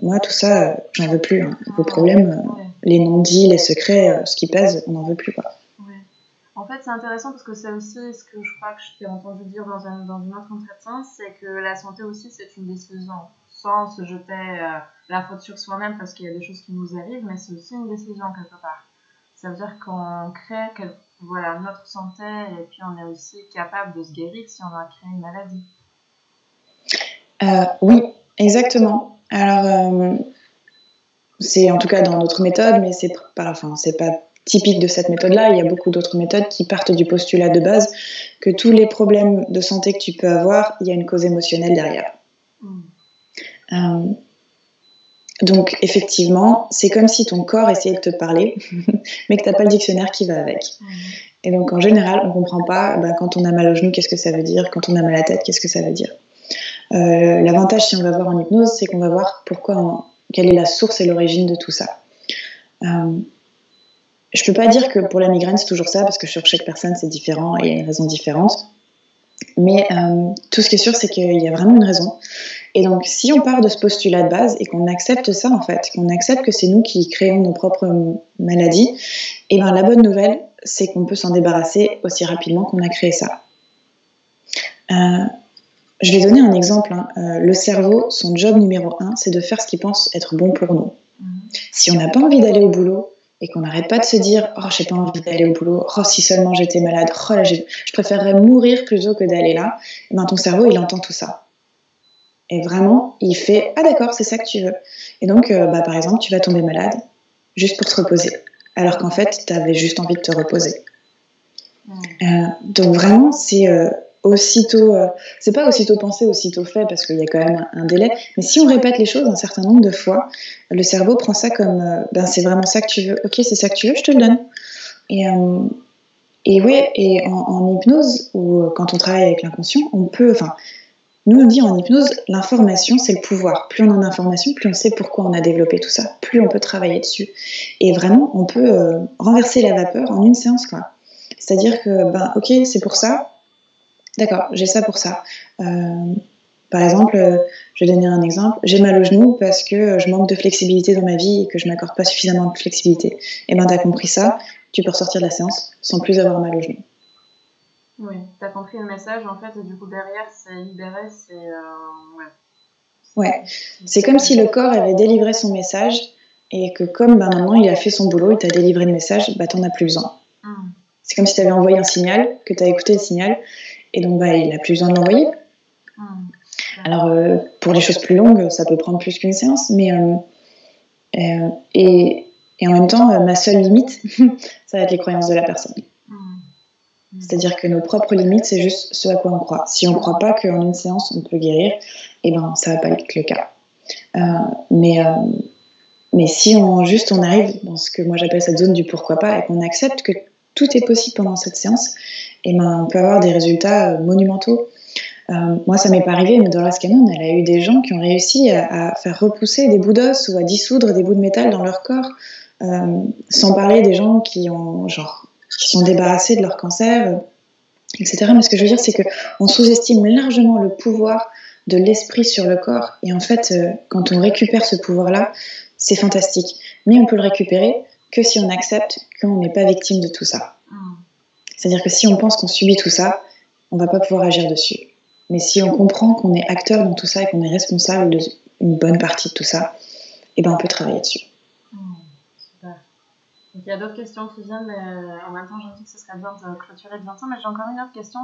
Moi, tout ça, j'en veux plus. Hein. Vos problèmes, les non-dits, les secrets, ce qui pèse, on n'en veut plus. Quoi. En fait, c'est intéressant parce que c'est aussi ce que je crois que je t'ai entendu dire dans une autre entretien, c'est que la santé aussi, c'est une décision. Sans se jeter la faute sur soi-même parce qu'il y a des choses qui nous arrivent, mais c'est aussi une décision quelque part. Ça veut dire qu'on crée voilà, notre santé et puis on est aussi capable de se guérir si on a créé une maladie. Oui, exactement. Alors, c'est en tout cas dans notre méthode, mais c'est pas typique de cette méthode-là. Il y a beaucoup d'autres méthodes qui partent du postulat de base que tous les problèmes de santé que tu peux avoir, il y a une cause émotionnelle derrière. Donc effectivement, c'est comme si ton corps essayait de te parler, mais que tu n'as pas le dictionnaire qui va avec. Et donc en général, on ne comprend pas quand on a mal au genou, qu'est-ce que ça veut dire, quand on a mal à la tête, qu'est-ce que ça veut dire. L'avantage, si on va voir en hypnose, c'est qu'on va voir quelle est la source et l'origine de tout ça. Je peux pas dire que pour la migraine c'est toujours ça, parce que sur chaque personne c'est différent et il y a une raison différente. Mais tout ce qui est sûr, c'est qu'il y a vraiment une raison. Et donc, si on part de ce postulat de base et qu'on accepte ça, en fait, qu'on accepte que c'est nous qui créons nos propres maladies, et ben la bonne nouvelle, c'est qu'on peut s'en débarrasser aussi rapidement qu'on a créé ça. Je vais donner un exemple. Le cerveau, son job numéro 1, c'est de faire ce qu'il pense être bon pour nous. Si on n'a pas envie d'aller au boulot, et qu'on n'arrête pas de se dire « Oh, j'ai pas envie d'aller au boulot. Oh, si seulement j'étais malade. Oh, là, je préférerais mourir plutôt que d'aller là. » Et ben, ton cerveau, il entend tout ça. Et vraiment, il fait « Ah d'accord, c'est ça que tu veux. » Et donc, par exemple, tu vas tomber malade juste pour te reposer. Alors qu'en fait, tu avais juste envie de te reposer. Donc vraiment, c'est c'est pas aussitôt pensé, aussitôt fait, parce qu'il y a quand même un délai, mais si on répète les choses un certain nombre de fois, le cerveau prend ça comme c'est vraiment ça que tu veux, ok, c'est ça que tu veux, je te le donne. Et en hypnose, ou quand on travaille avec l'inconscient, nous on dit en hypnose, l'information c'est le pouvoir. Plus on a d'informations, plus on sait pourquoi on a développé tout ça, plus on peut travailler dessus. Et vraiment, on peut renverser la vapeur en une séance, quoi. C'est-à-dire que, ok, c'est pour ça. D'accord, j'ai ça pour ça. Par exemple, je vais donner un exemple. J'ai mal au genou parce que je manque de flexibilité dans ma vie et que je m'accorde pas suffisamment de flexibilité. Et ben, t'as compris ça, tu peux ressortir de la séance sans plus avoir mal au genou. Oui, t'as compris le message en fait, et du coup derrière, c'est libéré, Ouais, c'est comme si le corps avait délivré son message et que comme maintenant il a fait son boulot, il t'a délivré le message, t'en as plus besoin. C'est comme si tu avais envoyé un signal, que tu as écouté le signal, et donc il n'a plus besoin de l'envoyer. Alors pour les choses plus longues, ça peut prendre plus qu'une séance, mais et en même temps, ma seule limite, ça va être les croyances de la personne. C'est-à-dire que nos propres limites, c'est juste ce à quoi on croit. Si on ne croit pas qu'en une séance, on peut guérir, ça ne va pas être le cas. Mais si on arrive dans ce que moi j'appelle cette zone du pourquoi pas, et qu'on accepte que tout est possible pendant cette séance, on peut avoir des résultats monumentaux. Moi, ça m'est pas arrivé, mais Dolores Cannon, elle a eu des gens qui ont réussi à faire repousser des bouts d'os ou à dissoudre des bouts de métal dans leur corps, sans parler des gens qui sont débarrassés de leur cancer, etc. Mais ce que je veux dire, c'est qu'on sous-estime largement le pouvoir de l'esprit sur le corps. Et en fait, quand on récupère ce pouvoir-là, c'est fantastique. Mais on peut le récupérer que si on accepte qu'on n'est pas victime de tout ça. C'est-à-dire que si on pense qu'on subit tout ça, on ne va pas pouvoir agir dessus. Mais si on comprend qu'on est acteur dans tout ça et qu'on est responsable d'une bonne partie de tout ça, on peut travailler dessus. Super. Donc, il y a d'autres questions qui viennent, mais en même temps, je me dis que ce serait bien de clôturer bientôt. Mais j'ai encore une autre question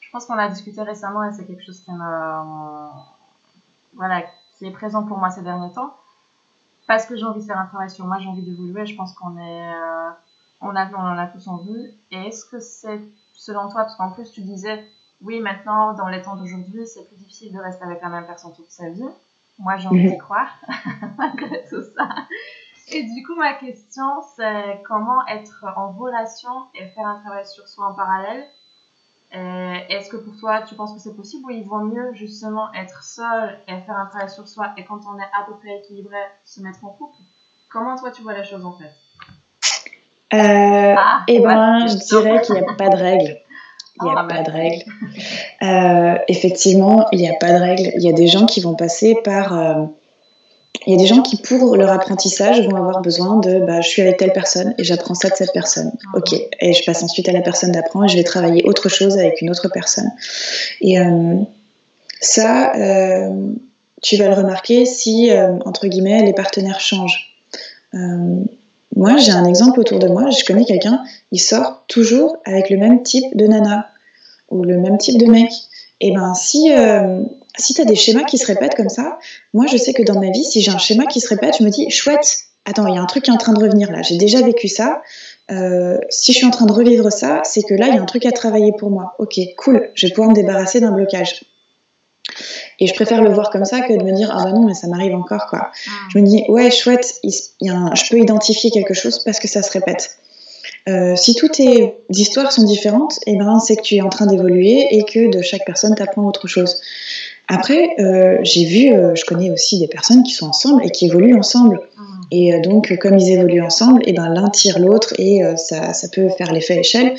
je pense qu'on a discuté récemment et c'est quelque chose qui qui est présent pour moi ces derniers temps. Parce que j'ai envie de faire un travail sur moi, j'ai envie d'évoluer. Je pense qu'on en a tous envie. Et est-ce que c'est, selon toi, parce qu'en plus tu disais, oui, maintenant, dans les temps d'aujourd'hui, c'est plus difficile de rester avec la même personne toute sa vie. Moi, j'ai envie d'y croire, malgré tout ça. Et du coup, ma question, c'est comment être en relation et faire un travail sur soi en parallèle. Est-ce que pour toi, tu penses que c'est possible, ou il vaut mieux justement être seul et faire un travail sur soi, et quand on est à peu près équilibré, se mettre en couple? Comment toi tu vois la chose en fait? Je dirais qu'il n'y a pas de règle. Il n'y a pas de règle. Effectivement, il n'y a pas de règle. Il y a des gens qui vont passer par... Il y a des gens qui, pour leur apprentissage, vont avoir besoin de je suis avec telle personne et j'apprends ça de cette personne. Ok. Et je passe ensuite à la personne d'apprendre et je vais travailler autre chose avec une autre personne. Et ça, tu vas le remarquer si, entre guillemets, les partenaires changent. moi, j'ai un exemple autour de moi, je connais quelqu'un, il sort toujours avec le même type de nana ou le même type de mec. Et ben, si tu as des schémas qui se répètent comme ça, moi, je sais que dans ma vie, si j'ai un schéma qui se répète, je me dis, chouette, attends, il y a un truc qui est en train de revenir là, j'ai déjà vécu ça. Si je suis en train de revivre ça, c'est que là, il y a un truc à travailler pour moi. Ok, cool, je vais pouvoir me débarrasser d'un blocage. Et je préfère le voir comme ça que de me dire, ah bah non, mais ça m'arrive encore, quoi. Je me dis, ouais, chouette, je peux identifier quelque chose parce que ça se répète. Si toutes tes histoires sont différentes, eh ben, c'est que tu es en train d'évoluer et que de chaque personne, tu apprends autre chose. Après, je connais aussi des personnes qui sont ensemble et qui évoluent ensemble. Et donc, comme ils évoluent ensemble, eh ben, l'un tire l'autre et ça peut faire l'effet échelle.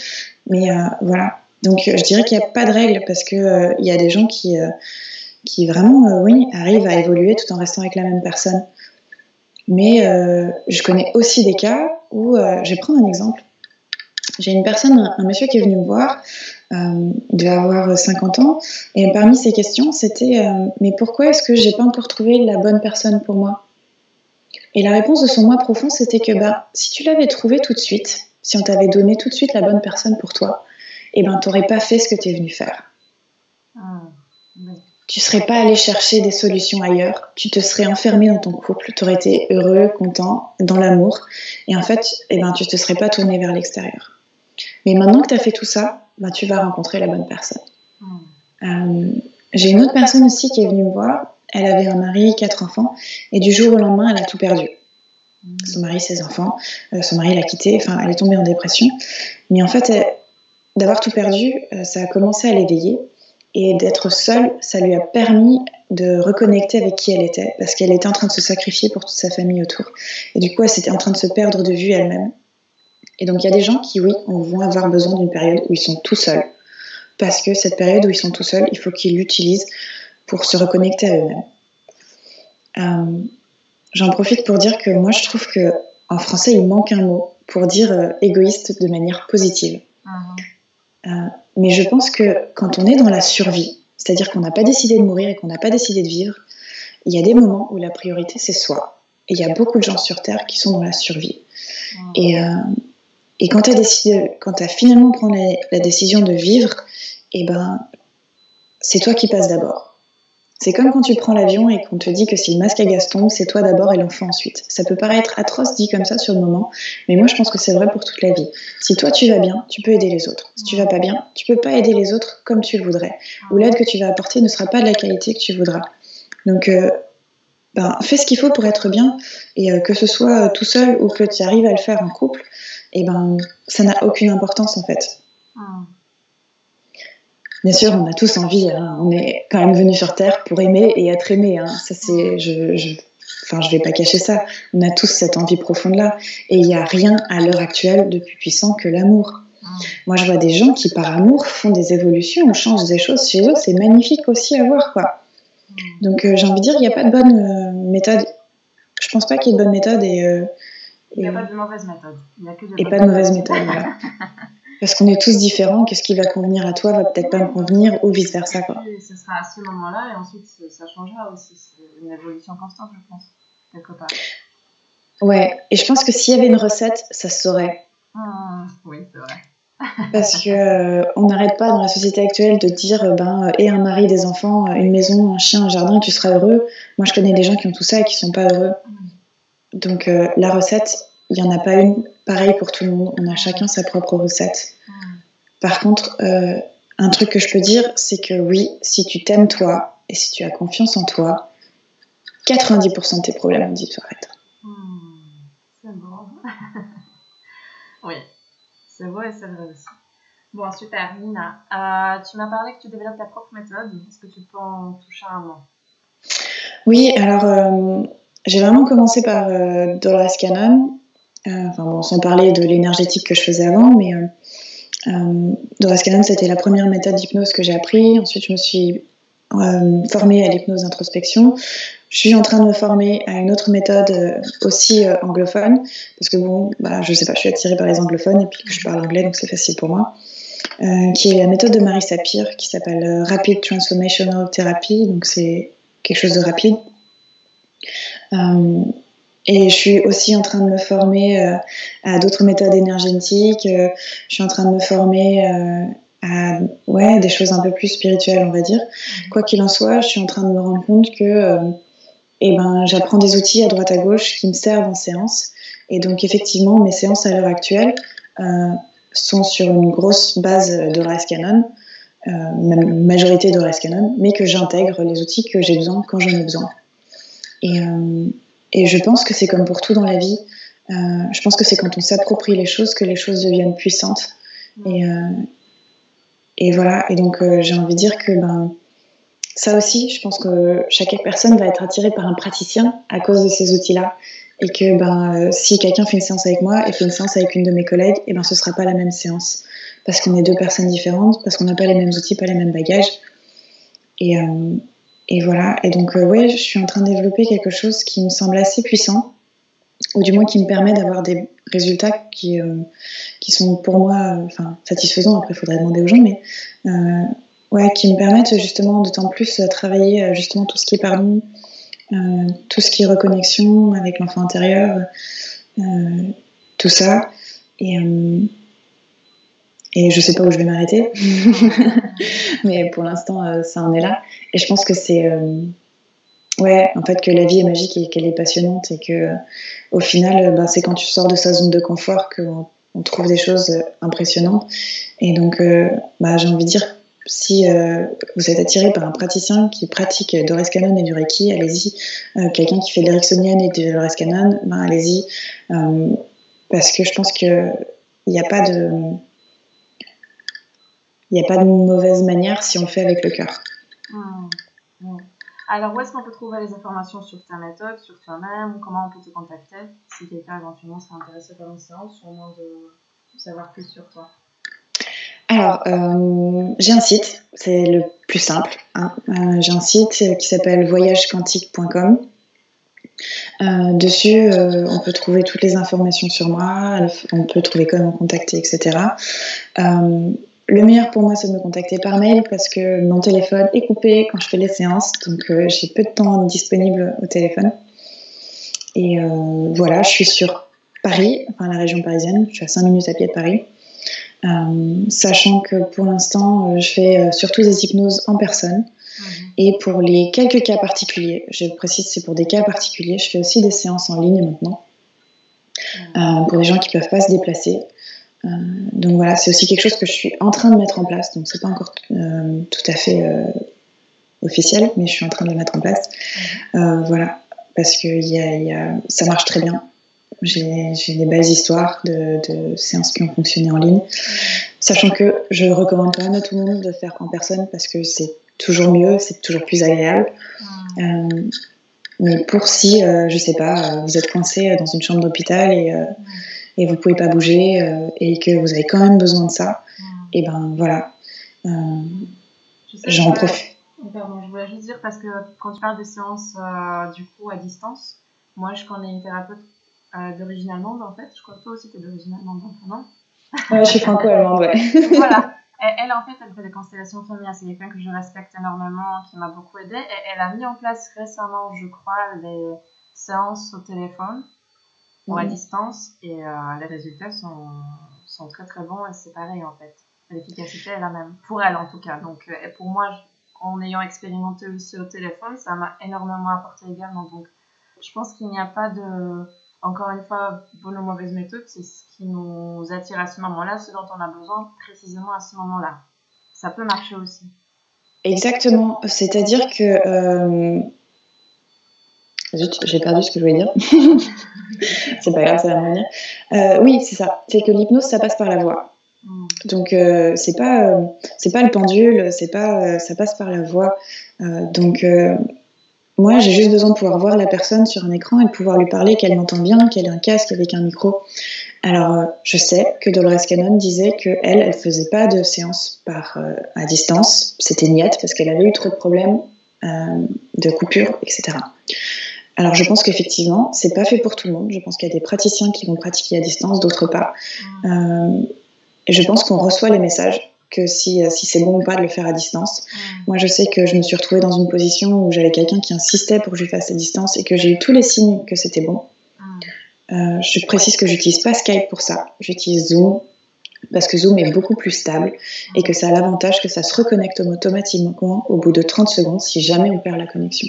Mais voilà. Donc, je dirais qu'il n'y a pas de règle parce qu'il y a des gens qui vraiment, oui, arrivent à évoluer tout en restant avec la même personne. Mais je connais aussi des cas où, je vais prendre un exemple. J'ai une personne, un monsieur qui est venu me voir, il devait avoir 50 ans, et parmi ses questions, c'était mais pourquoi est-ce que j'ai pas encore trouvé la bonne personne pour moi? Et la réponse de son moi profond, c'était que si tu l'avais trouvé tout de suite, si on t'avait donné tout de suite la bonne personne pour toi, eh ben, t'aurais pas fait ce que tu es venu faire. Tu serais pas allé chercher des solutions ailleurs, tu te serais enfermé dans ton couple, tu aurais été heureux, content, dans l'amour, et en fait, eh ben, tu te serais pas tourné vers l'extérieur. Mais maintenant que tu as fait tout ça, tu vas rencontrer la bonne personne. J'ai une autre personne aussi qui est venue me voir. Elle avait un mari, 4 enfants, et du jour au lendemain, elle a tout perdu. Son mari, ses enfants, son mari l'a quittée, enfin, elle est tombée en dépression. Mais en fait, d'avoir tout perdu, ça a commencé à l'éveiller. Et d'être seule, ça lui a permis de reconnecter avec qui elle était, parce qu'elle était en train de se sacrifier pour toute sa famille autour. Et du coup, elle était en train de se perdre de vue elle-même. Et donc, il y a des gens qui, oui, vont avoir besoin d'une période où ils sont tout seuls. Parce que cette période où ils sont tout seuls, il faut qu'ils l'utilisent pour se reconnecter à eux-mêmes. J'en profite pour dire que moi, je trouve qu'en français, il manque un mot pour dire égoïste de manière positive. Mais je pense que quand on est dans la survie, c'est-à-dire qu'on n'a pas décidé de mourir et qu'on n'a pas décidé de vivre, il y a des moments où la priorité, c'est soi. Et il y a beaucoup de gens sur Terre qui sont dans la survie. Et quand tu as finalement pris la décision de vivre, eh ben, c'est toi qui passes d'abord. C'est comme quand tu prends l'avion et qu'on te dit que si le masque à gaz tombe, c'est toi d'abord et l'enfant ensuite. Ça peut paraître atroce dit comme ça sur le moment, mais moi je pense que c'est vrai pour toute la vie. Si toi tu vas bien, tu peux aider les autres. Si tu vas pas bien, tu peux pas aider les autres comme tu le voudrais. Ou l'aide que tu vas apporter ne sera pas de la qualité que tu voudras. Donc fais ce qu'il faut pour être bien, et que ce soit tout seul ou que tu arrives à le faire en couple, et ça n'a aucune importance en fait. Bien sûr, on a tous envie, on est quand même venus sur Terre pour aimer et être aimé. Ça, je vais pas cacher ça. On a tous cette envie profonde-là. Et il n'y a rien à l'heure actuelle de plus puissant que l'amour. Moi, je vois des gens qui, par amour, font des évolutions, on change des choses chez eux. C'est magnifique aussi à voir, quoi. Donc, j'ai envie de dire, il n'y a pas de bonne méthode. Je pense pas qu'il y ait de bonne méthode il n'y a pas de mauvaise méthode. Et pas de mauvaise méthode, voilà. Parce qu'on est tous différents, qu'est-ce qui va convenir à toi va peut-être pas me convenir, ou vice-versa, quoi. Et ce sera à ce moment-là, et ensuite ça changera aussi. C'est une évolution constante, je pense, quelque part. Ouais, et je pense que s'il y avait une recette, ça se saurait. Oui, c'est vrai. Parce que on n'arrête pas dans la société actuelle de dire et un mari, des enfants, une maison, un chien, un jardin, tu seras heureux. Moi, je connais des gens qui ont tout ça et qui sont pas heureux. Donc la recette, il y en a pas une pareille pour tout le monde. On a chacun sa propre recette. Par contre, un truc que je peux dire, c'est que oui, si tu t'aimes toi et si tu as confiance en toi, 90% de tes problèmes vont disparaître. C'est beau. Oui, c'est beau et c'est vrai aussi. Bon, super, Nina. Tu m'as parlé que tu développes ta propre méthode. Est-ce que tu peux en toucher un mot? Oui, alors j'ai vraiment commencé par Dolores Cannon. Sans parler de l'énergétique que je faisais avant, mais Dolores Cannon, c'était la première méthode d'hypnose que j'ai appris. Ensuite, je me suis formée à l'hypnose d'introspection. Je suis en train de me former à une autre méthode aussi anglophone, parce que je sais pas, je suis attirée par les anglophones et puis que je parle anglais, donc c'est facile pour moi, qui est la méthode de Marie Sapir, qui s'appelle Rapid Transformational Therapy, donc c'est quelque chose de rapide. Et je suis aussi en train de me former à d'autres méthodes énergétiques. Je suis en train de me former à des choses un peu plus spirituelles, on va dire. Quoi qu'il en soit, je suis en train de me rendre compte que j'apprends des outils à droite à gauche qui me servent en séance. Et donc, effectivement, mes séances à l'heure actuelle sont sur une grosse base d'Horace Cannon, même une majorité d'Horace Cannon, mais que j'intègre les outils que j'ai besoin quand j'en ai besoin. Et je pense que c'est comme pour tout dans la vie. Je pense que c'est quand on s'approprie les choses que les choses deviennent puissantes. Et voilà. Et donc, j'ai envie de dire que ça aussi, je pense que chaque personne va être attirée par un praticien à cause de ces outils-là. Et que si quelqu'un fait une séance avec moi et fait une séance avec une de mes collègues, ce ne sera pas la même séance. Parce qu'on est deux personnes différentes, parce qu'on n'a pas les mêmes outils, pas les mêmes bagages. Et voilà. Et donc, je suis en train de développer quelque chose qui me semble assez puissant, ou du moins qui me permet d'avoir des résultats qui sont pour moi satisfaisants. Après, il faudrait demander aux gens, mais qui me permettent justement d'autant plus travailler justement tout ce qui est pardon, tout ce qui est reconnexion avec l'enfant intérieur, tout ça. Et je sais pas où je vais m'arrêter, mais pour l'instant, ça en est là. Et je pense que c'est en fait que la vie est magique et qu'elle est passionnante et que au final, c'est quand tu sors de sa zone de confort qu'on trouve des choses impressionnantes. Et donc, j'ai envie de dire, si vous êtes attiré par un praticien qui pratique d'Horace Cannon et du Reiki, allez-y. Quelqu'un qui fait de l'ericksonienne et de l'Horace Cannon, allez-y. Parce que je pense qu'il n'y a pas de mauvaise manière si on le fait avec le cœur. Alors, où est-ce qu'on peut trouver les informations sur ta méthode, sur toi-même, comment on peut te contacter si quelqu'un éventuellement serait intéressé par une séance ou au moins de savoir plus sur toi? Alors, j'ai un site, c'est le plus simple. J'ai un site qui s'appelle voyagequantique.com. Dessus, on peut trouver toutes les informations sur moi, on peut trouver comment me contacter, etc. Le meilleur pour moi, c'est de me contacter par mail parce que mon téléphone est coupé quand je fais les séances, donc j'ai peu de temps disponible au téléphone. Et voilà, je suis sur Paris, la région parisienne, je suis à 5 minutes à pied de Paris. Sachant que pour l'instant, je fais surtout des hypnoses en personne. Et pour les quelques cas particuliers, je précise, c'est pour des cas particuliers, je fais aussi des séances en ligne maintenant, pour les gens qui ne peuvent pas se déplacer. Donc voilà, c'est aussi quelque chose que je suis en train de mettre en place, donc c'est pas encore tout à fait officiel, mais je suis en train de le mettre en place. Voilà, parce que ça marche très bien. J'ai des belles histoires de séances qui ont fonctionné en ligne, sachant que je recommande quand même à tout le monde de faire en personne parce que c'est toujours mieux, c'est toujours plus agréable. Mais pour si, je sais pas, vous êtes coincé dans une chambre d'hôpital et vous pouvez pas bouger et que vous avez quand même besoin de ça, et voilà, j'en profite. Pardon, je voulais juste dire parce que quand tu parles de séances du coup à distance, moi je connais une thérapeute d'origine allemande en fait. Je crois que toi aussi tu es d'origine allemande, non? Ouais, je suis franco-allemande, ouais. Voilà. Elle, en fait, elle fait des constellations familiales. C'est quelqu'un que je respecte énormément, qui m'a beaucoup aidée. Et elle a mis en place récemment, je crois, des séances au téléphone ou à distance. Et les résultats sont très très bons. Et c'est pareil, en fait. L'efficacité est la même. Pour elle, en tout cas. Donc, et pour moi, en ayant expérimenté aussi au téléphone, ça m'a énormément apporté également. Donc, je pense qu'il n'y a pas de... Encore une fois, bonne ou mauvaise méthode, c'est ce qui nous attire à ce moment-là, ce dont on a besoin précisément à ce moment-là. Ça peut marcher aussi. Exactement. C'est-à-dire que... j'ai perdu ce que je voulais dire. C'est pas grave, ça va revenir. Oui, c'est ça. C'est que l'hypnose, ça passe par la voix. Donc, c'est pas le pendule, ça passe par la voix. Donc... moi, j'ai juste besoin de pouvoir voir la personne sur un écran et de pouvoir lui parler, qu'elle m'entend bien, qu'elle ait un casque avec un micro. Alors, je sais que Dolores Cannon disait qu'elle faisait pas de séance à distance. C'était niette parce qu'elle avait eu trop de problèmes de coupure, etc. Alors, je pense qu'effectivement, c'est pas fait pour tout le monde. Je pense qu'il y a des praticiens qui vont pratiquer à distance, d'autres pas. Et je pense qu'on reçoit les messages que si c'est bon ou pas de le faire à distance. Moi, je sais que je me suis retrouvée dans une position où j'avais quelqu'un qui insistait pour que je le fasse à distance et que j'ai eu tous les signes que c'était bon. Je précise que j'utilise pas Skype pour ça, j'utilise Zoom parce que Zoom est beaucoup plus stable et que ça a l'avantage que ça se reconnecte automatiquement au bout de 30 secondes si jamais on perd la connexion.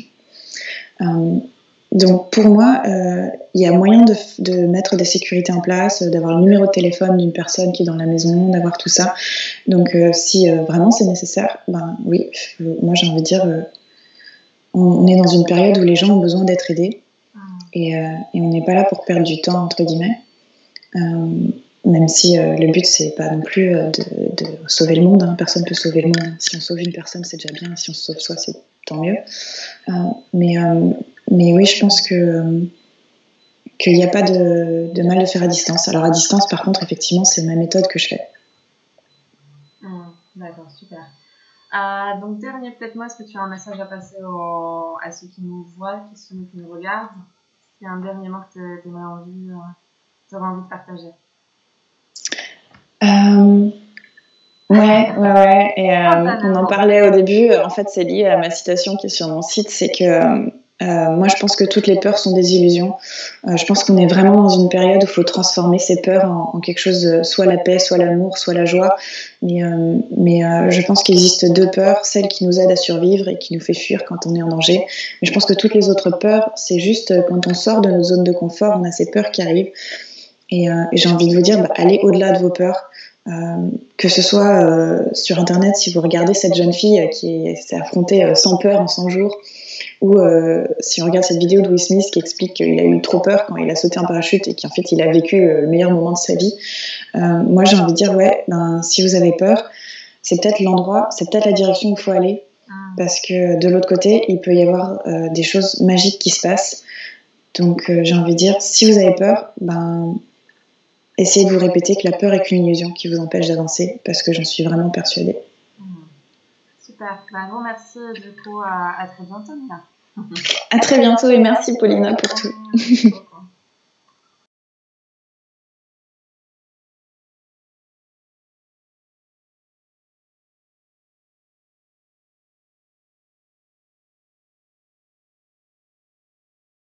Donc pour moi, il y a moyen de mettre des sécurités en place, d'avoir le numéro de téléphone d'une personne qui est dans la maison, d'avoir tout ça. Donc si vraiment c'est nécessaire, ben oui, moi j'ai envie de dire, on est dans une période où les gens ont besoin d'être aidés et on n'est pas là pour perdre du temps entre guillemets. Même si le but c'est pas non plus de sauver le monde, hein. Personne peut sauver le monde, hein. Si on sauve une personne c'est déjà bien, si on se sauve soi c'est tant mieux. Mais oui, je pense qu'il n'y a pas de mal de faire à distance. Alors à distance, par contre, effectivement, c'est ma méthode que je fais. D'accord, super. Donc dernier peut-être moi, est-ce que tu as un message à passer à ceux qui nous voient, ceux qui nous regardent? Est-ce qu'il y a un dernier mot que tu aurais envie de partager? Ouais. Et on en parlait au début. En fait, c'est lié à ma citation qui est sur mon site. C'est que moi, je pense que toutes les peurs sont des illusions. Je pense qu'on est vraiment dans une période où il faut transformer ces peurs en quelque chose, soit la paix, soit l'amour, soit la joie. Mais je pense qu'il existe deux peurs, celle qui nous aide à survivre et qui nous fait fuir quand on est en danger. Mais je pense que toutes les autres peurs, c'est juste quand on sort de notre zone de confort, on a ces peurs qui arrivent. Et j'ai envie de vous dire, allez au-delà de vos peurs. Que ce soit sur internet, si vous regardez cette jeune fille qui s'est affrontée sans peur en 100 jours, ou si on regarde cette vidéo de Will Smith qui explique qu'il a eu trop peur quand il a sauté en parachute et qu'en fait il a vécu le meilleur moment de sa vie, moi j'ai envie de dire si vous avez peur, c'est peut-être l'endroit, c'est peut-être la direction où il faut aller, parce que de l'autre côté il peut y avoir des choses magiques qui se passent. Donc j'ai envie de dire, si vous avez peur, essayez de vous répéter que la peur est qu'une illusion qui vous empêche d'avancer, parce que j'en suis vraiment persuadée. Super. Un grand merci, du coup, à très bientôt, Nina. À très bientôt et merci, Paulina, pour tout.